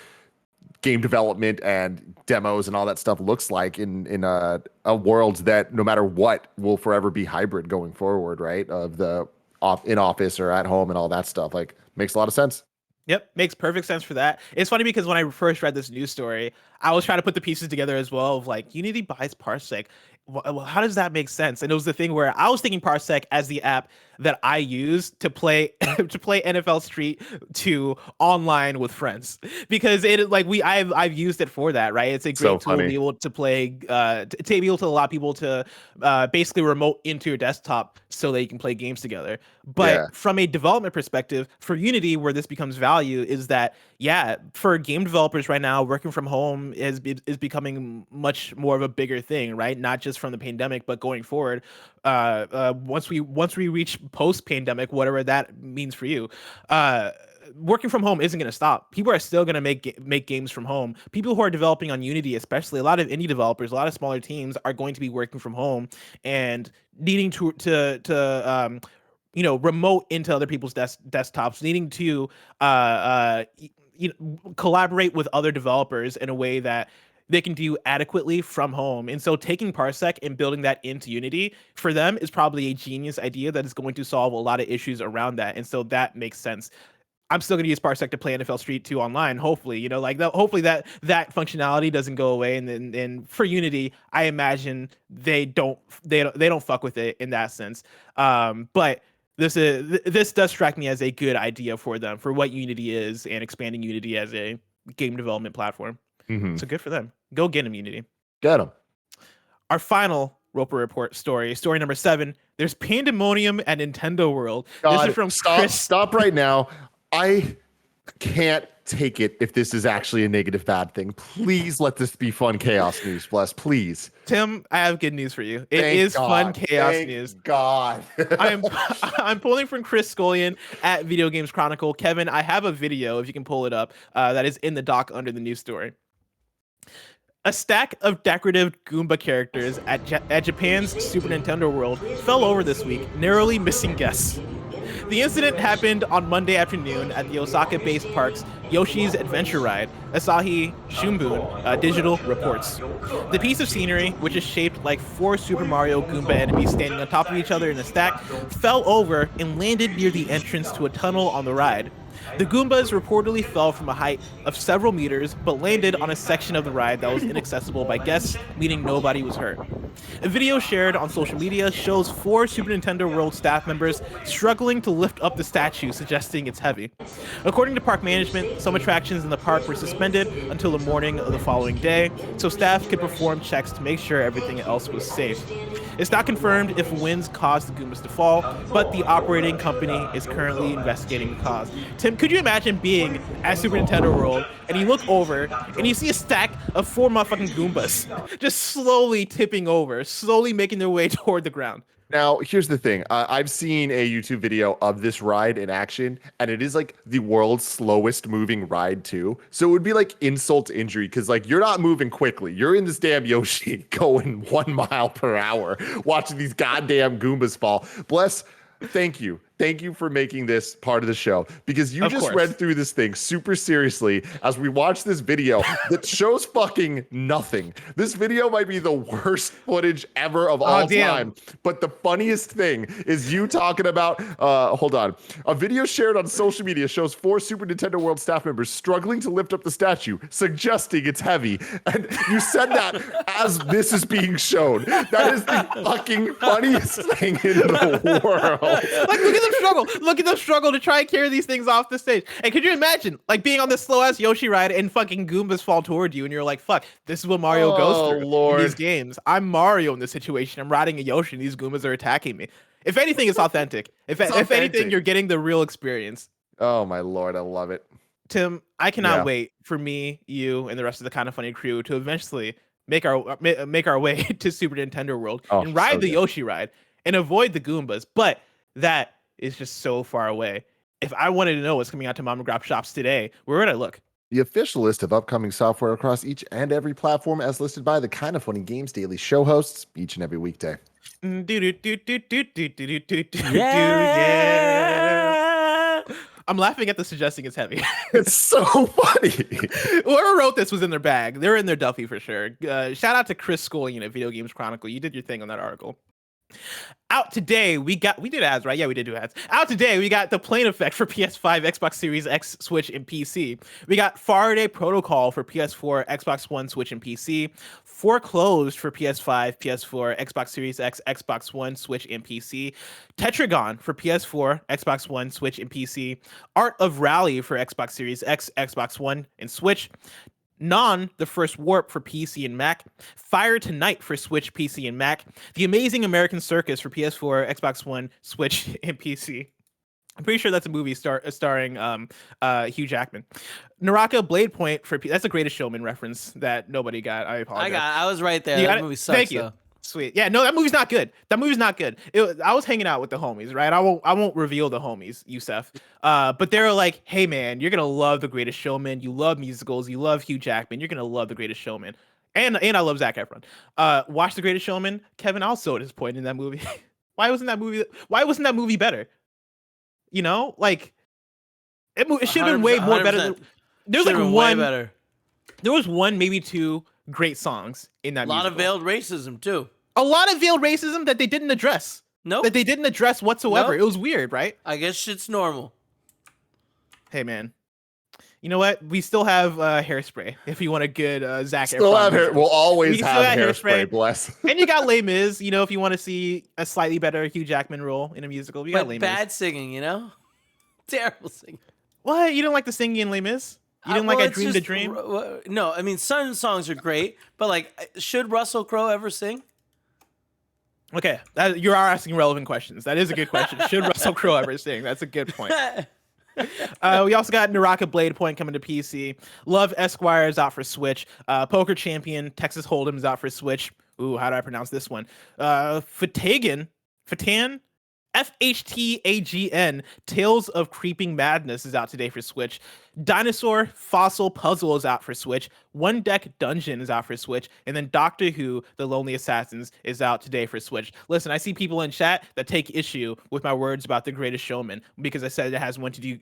game development and demos and all that stuff looks like in a world that no matter what will forever be hybrid going forward, right? Of the in office or at home and all that stuff. Like, makes a lot of sense. Yep, makes perfect sense for that. It's funny because when I first read this news story, I was trying to put the pieces together as well of like, Unity buys Parsec. Well, how does that make sense? And it was the thing where I was thinking Parsec as the app that I use to play NFL Street 2 online with friends, because I've used it for that, right? It's a great tool to be able to play to be able to allow people to basically remote into your desktop so that you can play games together. But from a development perspective, for Unity, where this becomes value is that for game developers right now, working from home is becoming much more of a bigger thing, right? Not just from the pandemic, but going forward, once we reach post-pandemic, whatever that means for you, working from home isn't going to stop. People are still going to make games from home. People who are developing on Unity, especially a lot of indie developers, a lot of smaller teams are going to be working from home and needing to remote into other people's desktops, needing to collaborate with other developers in a way that they can do adequately from home. And so taking Parsec and building that into Unity for them is probably a genius idea that is going to solve a lot of issues around that. And so that makes sense. I'm still going to use Parsec to play NFL Street 2 online. Hopefully, hopefully that functionality doesn't go away. And for Unity, I imagine they don't fuck with it in that sense. But this does strike me as a good idea for them, for what Unity is and expanding Unity as a game development platform. Mm-hmm. So good for them. Go get them, Unity. Get them. Our final Roper Report story number 7. There's Pandemonium at Nintendo World. God, this is from stop right now. can't take it if this is actually a negative bad thing. Please let this be fun chaos news, Bless. Please. Tim, I have good news for you. It Thank is God. fun chaos Thank news. God. I'm pulling from Chris Scullion at Video Games Chronicle. Kevin, I have a video, if you can pull it up, that is in the doc under the news story. A stack of decorative Goomba characters at Japan's Super Nintendo World fell over this week, narrowly missing guests. The incident happened on Monday afternoon at the Osaka-based park's Yoshi's Adventure Ride, Asahi Shimbun Digital reports. The piece of scenery, which is shaped like 4 Super Mario Goomba enemies standing on top of each other in a stack, fell over and landed near the entrance to a tunnel on the ride. The Goombas reportedly fell from a height of several meters, but landed on a section of the ride that was inaccessible by guests, meaning nobody was hurt. A video shared on social media shows 4 Super Nintendo World staff members struggling to lift up the statue, suggesting it's heavy. According to park management, some attractions in the park were suspended until the morning of the following day, so staff could perform checks to make sure everything else was safe. It's not confirmed if winds caused the Goombas to fall, but the operating company is currently investigating the cause. Tim, could you imagine being at Super Nintendo World and you look over and you see a stack of 4 motherfucking Goombas just slowly tipping over, slowly making their way toward the ground? Now, here's the thing. I've seen a YouTube video of this ride in action, and it is like the world's slowest moving ride too. So it would be like insult to injury because like you're not moving quickly. You're in this damn Yoshi going 1 mile per hour, watching these goddamn Goombas fall. Bless. Thank you. Thank you for making this part of the show because you just read through this thing super seriously as we watch this video that shows fucking nothing. This video might be the worst footage ever of all time. But the funniest thing is you talking about, hold on. A video shared on social media shows 4 Super Nintendo World staff members struggling to lift up the statue, suggesting it's heavy. And you said that as this is being shown. That is the fucking funniest thing in the world. Like, look at them struggle. Look at them struggle to try and carry these things off the stage. And could you imagine, like, being on this slow-ass Yoshi ride and fucking Goombas fall toward you, and you're like, fuck, this is what Mario goes through in these games. I'm Mario in this situation. I'm riding a Yoshi, and these Goombas are attacking me. If anything, it's authentic. If anything, you're getting the real experience. Oh, my Lord. I love it. Tim, I cannot wait for me, you, and the rest of the Kinda Funny crew to eventually make our way to Super Nintendo World and ride the Yoshi ride and avoid the Goombas. But that is just so far away. If I wanted to know what's coming out to mom and grab shops today, where would I look? The official list of upcoming software across each and every platform as listed by the Kinda Funny Games Daily show hosts each and every weekday. Yeah. I'm laughing at the suggesting it's heavy. It's so funny. Whoever wrote this was in their bag. They're in their Duffy for sure. Shout out to Chris Scullion at Video Games Chronicle. You did your thing on that article. Out today, we did ads, right? Yeah, we did do ads. Out today, we got the plane effect for PS5, Xbox Series X, Switch, and PC. We got Faraday Protocol for PS4, Xbox One, Switch, and PC. Foreclosed for PS5, PS4, Xbox Series X, Xbox One, Switch, and PC. Tetragon for PS4, Xbox One, Switch, and PC. Art of Rally for Xbox Series X, Xbox One, and Switch. Non, the First Warp for PC and Mac, Fire Tonight for Switch, PC, and Mac, The Amazing American Circus for PS4, Xbox One, Switch, and PC. I'm pretty sure that's a movie starring Hugh Jackman. Naraka Blade Point for that's a Greatest Showman reference that nobody got. I apologize. I was right there. That movie sucks. Thank you. Though. Sweet. Yeah, no, that movie's not good. I was hanging out with the homies, right? I won't reveal the homies, Yusef. But they're like, hey man, you're gonna love The Greatest Showman. You love musicals. You love Hugh Jackman. You're gonna love The Greatest Showman. And I love Zac Efron. Watch The Greatest Showman. Kevin, I was so disappointed in that movie. Why wasn't that movie better? You know, like it should have been way more better. There's like one better. There was one, maybe two great songs in that musical. A lot of veiled racism too. A lot of veiled racism that they didn't address. Nope. That they didn't address whatsoever. Nope. It was weird, right? I guess shit's normal. Hey man, you know what? We still have Hairspray. If you want a good Zac Efron. Still have hair. We'll always have Hairspray. Bless. And you got Les Mis. You know, if you want to see a slightly better Hugh Jackman role in a musical, you got Les Mis. Bad singing, you know, terrible singing. What? You don't like the singing in Les Mis? You didn't like I Dreamed a Dream? No, I mean, some songs are great, but like, should Russell Crowe ever sing? Okay, you are asking relevant questions. That is a good question. Should Russell Crowe ever sing? That's a good point. We also got Naraka Blade Point coming to PC. Love Esquire is out for Switch. Poker Champion Texas Hold'em is out for Switch. Ooh, how do I pronounce this one? Fatan, FHTAGN, Tales of Creeping Madness is out today for Switch. Dinosaur Fossil Puzzle is out for Switch. One Deck Dungeon is out for Switch. And then Doctor Who, The Lonely Assassins is out today for Switch. Listen, I see people in chat that take issue with my words about The Greatest Showman because I said it has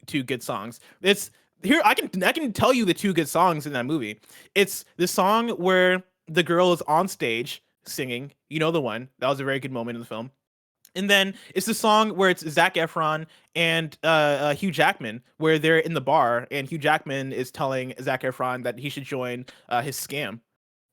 two good songs. It's here. I can tell you the two good songs in that movie. It's the song where the girl is on stage singing. You know the one. That was a very good moment in the film. And then it's the song where it's Zac Efron and Hugh Jackman, where they're in the bar, and Hugh Jackman is telling Zac Efron that he should join his scam.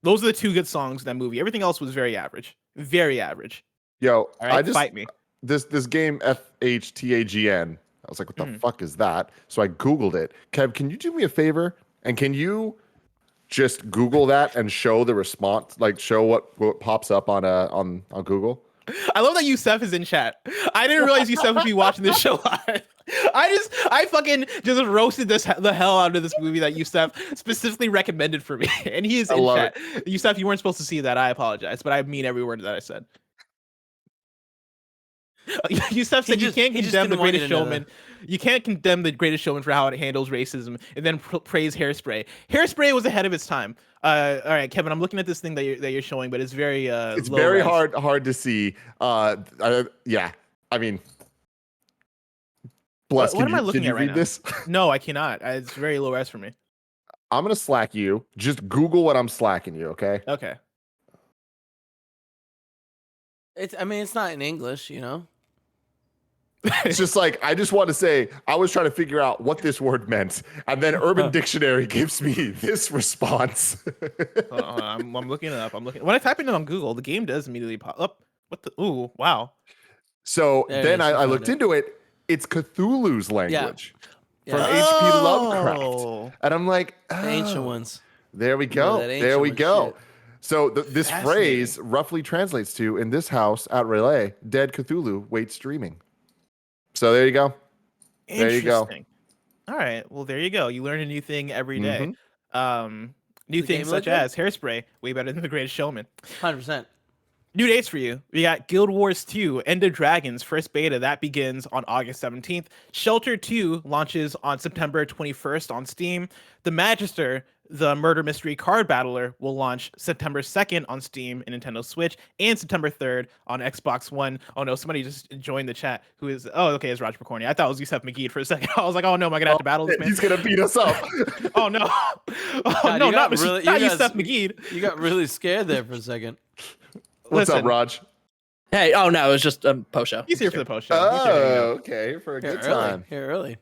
Those are the two good songs in that movie. Everything else was very average. Very average. Yo, all right, fight me. This game FHTAGN. I was like, what the fuck is that? So I Googled it. Kev, can you do me a favor? And can you just Google that and show the response, like show what pops up on Google? I love that Youssef is in chat. I didn't realize Youssef would be watching this show live. I fucking just roasted the hell out of this movie that Youssef specifically recommended for me, and he is in chat. Youssef, you weren't supposed to see that. I apologize, but I mean every word that I said. Youssef said you can't condemn The Greatest Showman. You can't condemn The Greatest Showman for how it handles racism and then praise Hairspray. Hairspray was ahead of its time. All right, Kevin, I'm looking at this thing that you're showing, but it's very it's very hard to see. Yeah, I mean, bless. What am I looking can you at right read now? This? No, I cannot. It's very low res for me. I'm gonna slack you. Just Google what I'm slacking you. Okay. Okay. I mean, it's not in English, you know. It's just like, I just want to say, I was trying to figure out what this word meant, and then Urban Dictionary gives me this response. I'm looking it up. When I type in it on Google, the game does immediately pop up. What the? Ooh, wow. So then I looked into it. It's Cthulhu's language from H.P. Lovecraft, and I'm like, the ancient ones. There we go. There we go. Shit. So this phrase roughly translates to, in this house at Relay, dead Cthulhu waits streaming. So there you go. There you go. All right. Well, there you go. You learn a new thing every day. New things such as Hairspray, way better than The Greatest Showman. 100%. New dates for you. We got Guild Wars 2, End of Dragons, first beta. That begins on August 17th. Shelter 2 launches on September 21st on Steam. The Magister, the murder mystery card battler, will launch September 2nd on Steam and Nintendo Switch, and September 3rd on Xbox One. Oh no, somebody just joined the chat. Who is? Oh, okay, it's Roger McCorney. I thought it was Youssef McGee for a second. I was like, oh no, am I gonna have to battle this man? He's gonna beat us up. Oh no, God, no, not Youssef McGee. You got really scared there for a second. What's up, Raj? Hey, oh no, it was just post show. He's here for the post show. Oh, okay, for a good time. Here early.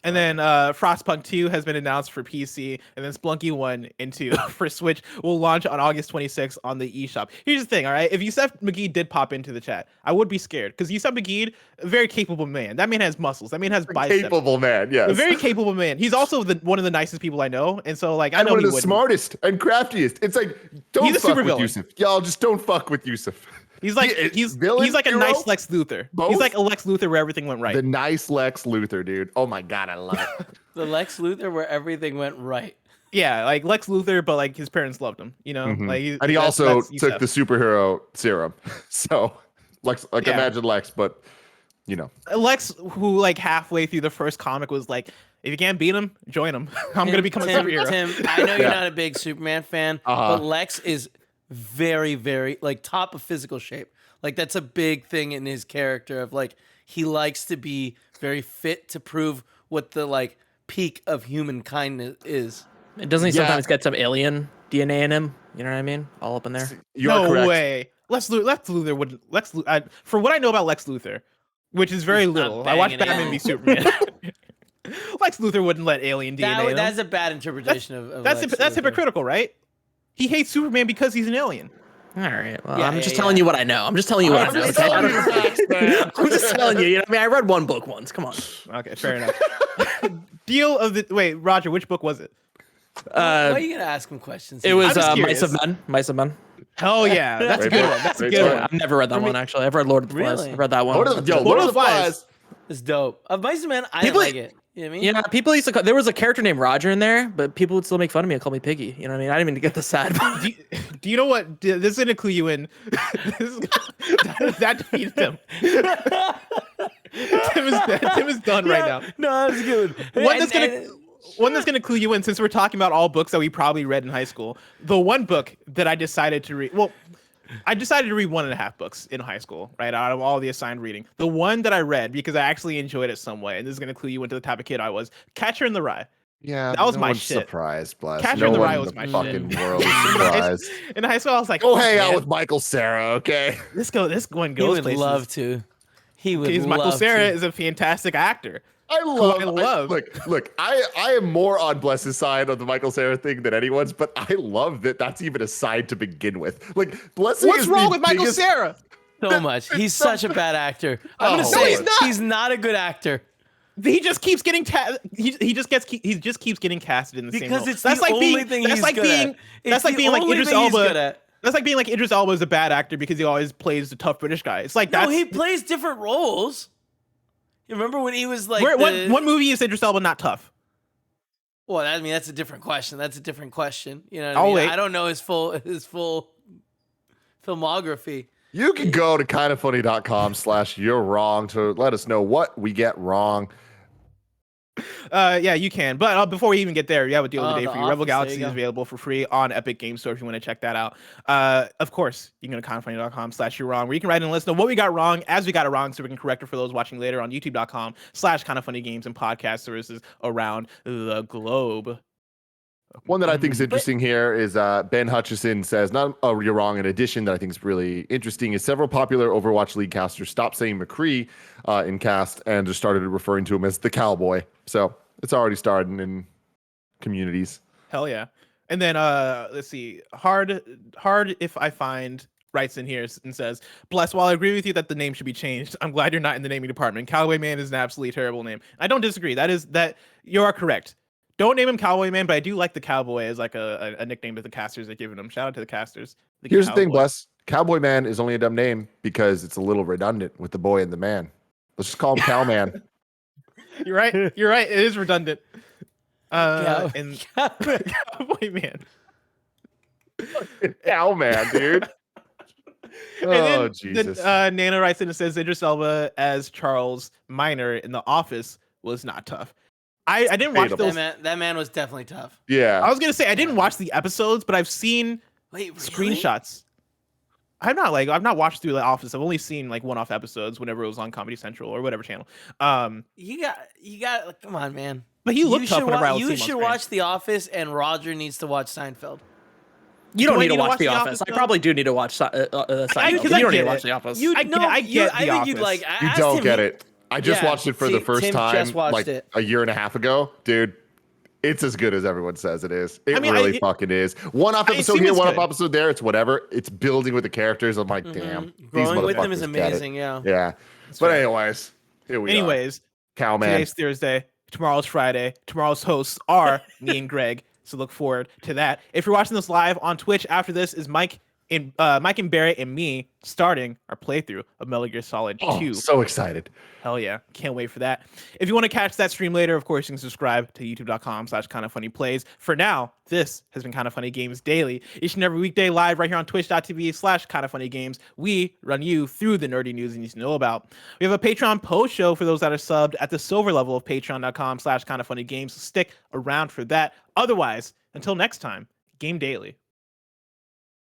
And then Frostpunk 2 has been announced for PC, and then Splunky 1 and 2 for Switch will launch on August 26th on the eShop. Here's the thing, all right? If Youssef McGee did pop into the chat, I would be scared, because Youssef McGee, a very capable man. That man has muscles. That man has biceps. Capable man, yes. A very capable man. He's also one of the nicest people I know, and so like I know one he of the smartest and craftiest. It's like, don't fuck with Youssef. Y'all just don't fuck with Youssef. He's like he's like a nice Lex Luthor. Both? He's like a Lex Luthor where everything went right. The nice Lex Luthor, dude. Oh my god, I love it. The Lex Luthor where everything went right. Yeah, like Lex Luthor, but like his parents loved him, you know. Like, and he also took the superhero serum. So Lex, imagine Lex, but you know, Lex, who like halfway through the first comic was like, if you can't beat him, join him. I'm gonna become a superhero. Tim, I know you're not a big Superman fan, but Lex is very, very like top of physical shape. Like that's a big thing in his character of like he likes to be very fit to prove what the like peak of humankind is. Doesn't he sometimes get some alien DNA in him? You know what I mean? All up in there. No way. Lex Luthor would for what I know about Lex Luthor, which is very little. I watched Batman v Superman. Lex Luthor wouldn't let alien DNA. That's a bad interpretation of that's hypocritical, right? He hates Superman because he's an alien. All right. Well, I'm just telling you what I know. I'm just telling you what I know. I'm just telling you. You know, I mean, I read one book once. Come on. Okay, fair enough. Wait, Roger, which book was it? Why are you gonna ask him questions? It was Mice of Men. Mice of Men. Hell yeah, that's a good one. That's a good one. I've never read that one actually. I've read Lord of the Flies. I've read that one. Lord of the Flies. It's dope. Of Mice Man, I People- like it. You know what I mean? Yeah, people used to call, there was a character named Roger in there, but people would still make fun of me and call me Piggy. You know what I mean? I didn't even get the sad part. Do you know what? This is gonna clue you in. That defeats him. Tim is done right now. No, that's good. One that's gonna clue you in, since we're talking about all books that we probably read in high school. The one book that I decided to read. Well, I decided to read 1.5 books in high school, right? Out of all the assigned reading. The one that I read because I actually enjoyed it some way, and this is going to clue you into the type of kid I was. Catcher in the Rye. Yeah, that was no my one's shit. Surprised, bless. Catcher no in the one Rye in was the my fucking shit. world is surprised. In high school, I was like, Go hang out man, with Michael Cera, okay? This one He goes would places. love to. He would Because love Michael Cera to. is a fantastic actor. I love. Look, I am more on Bless's side of the Michael Cera thing than anyone's, but I love that that's even a side to begin with. Like, Blessing what's is wrong the with Michael biggest- Cera? So much. He's such a bad actor. I'm gonna Oh, say he's it. not. He's not a good actor. He just keeps getting he just keeps getting casted in the same role. Because it's the only thing he's good at. That's like being like Idris Good Elba. at. That's like being like Idris Elba is a bad actor because he always plays the tough British guy. It's like No, that's he plays different roles. You remember when he was like what movie is Idris Elba not tough? Well, I mean that's a different question. You know what I I'll mean? wait. I don't know his full filmography. You can go to kindafunny.com/you're wrong to let us know what we get wrong. Yeah, you can. But before we even get there, we have a deal of the day The for you. Rebel Office, there Galaxy you is go. available for free on Epic Game Store if you want to check that out. Of course, you can go to kindoffunny.com/you're wrong, where you can write in and let us know what we got wrong as we got it wrong, so we can correct it for those watching later on youtube.com/kindoffunnygames and podcast services around the globe. One that I think is interesting here is Ben Hutchison says, you're wrong. In addition, that I think is really interesting is several popular Overwatch League casters stopped saying McCree in cast and just started referring to him as the cowboy. So it's already starting in communities. Hell yeah. And then let's see. Hard if I find writes in here and says, Bless, while I agree with you that the name should be changed, I'm glad you're not in the naming department. Cowboy Man is an absolutely terrible name. I don't disagree. That you are correct. Don't name him Cowboy Man, but I do like the Cowboy as like a nickname that the casters are giving him. Shout out to the casters. Here's the thing, Bless. Cowboy Man is only a dumb name because it's a little redundant with the boy and the man. Let's just call him Cowman. You're right. You're right. It is redundant. And Cowboy. Cowboy Man. Cowman, dude. Oh, Jesus. Nana writes in and says Idris Elba as Charles Minor in The Office was not tough. I didn't watch Debatable. those. That man was definitely tough. Yeah. I was gonna say I didn't watch the episodes, but I've seen Wait, really? screenshots. I've not watched through The Office. I've only seen like one-off episodes whenever it was on Comedy Central or whatever channel. You got. Come on, man. But he looked tough whenever I was You seeing him on should screen. watch The Office, and Roger needs to watch Seinfeld. You don't Do I need to watch The Office. Office, I though? probably do need to watch Seinfeld. because You I don't get need to it. watch The Office. I get I The think you'd Office. like. You don't get it. I just Yeah, watched it for see, the first Tim time just watched like it. a year and a half ago. Dude, it's as good as everyone says it is. It mean, really fucking is. One-off it episode seems here, one-off good. episode there. It's whatever. It's building with the characters. I'm like, damn. Growing these with them is motherfuckers get it. amazing. Yeah. Yeah. But anyways, here we are. Anyways, Cowman. today's Thursday. Tomorrow's Friday. Tomorrow's hosts are me and Greg. So look forward to that. If you're watching this live on Twitch, after this is Mike and Barrett and me starting our playthrough of Metal Gear Solid 2. Oh, so excited. Hell yeah. Can't wait for that. If you want to catch that stream later, of course, you can subscribe to youtube.com/kindoffunnyplays. For now, this has been Kinda Funny Games Daily. Each and every weekday live right here on twitch.tv/kindoffunnygames. We run you through the nerdy news you need to know about. We have a Patreon post show for those that are subbed at the silver level of patreon.com/kindoffunnygames. So stick around for that. Otherwise, until next time, Game Daily.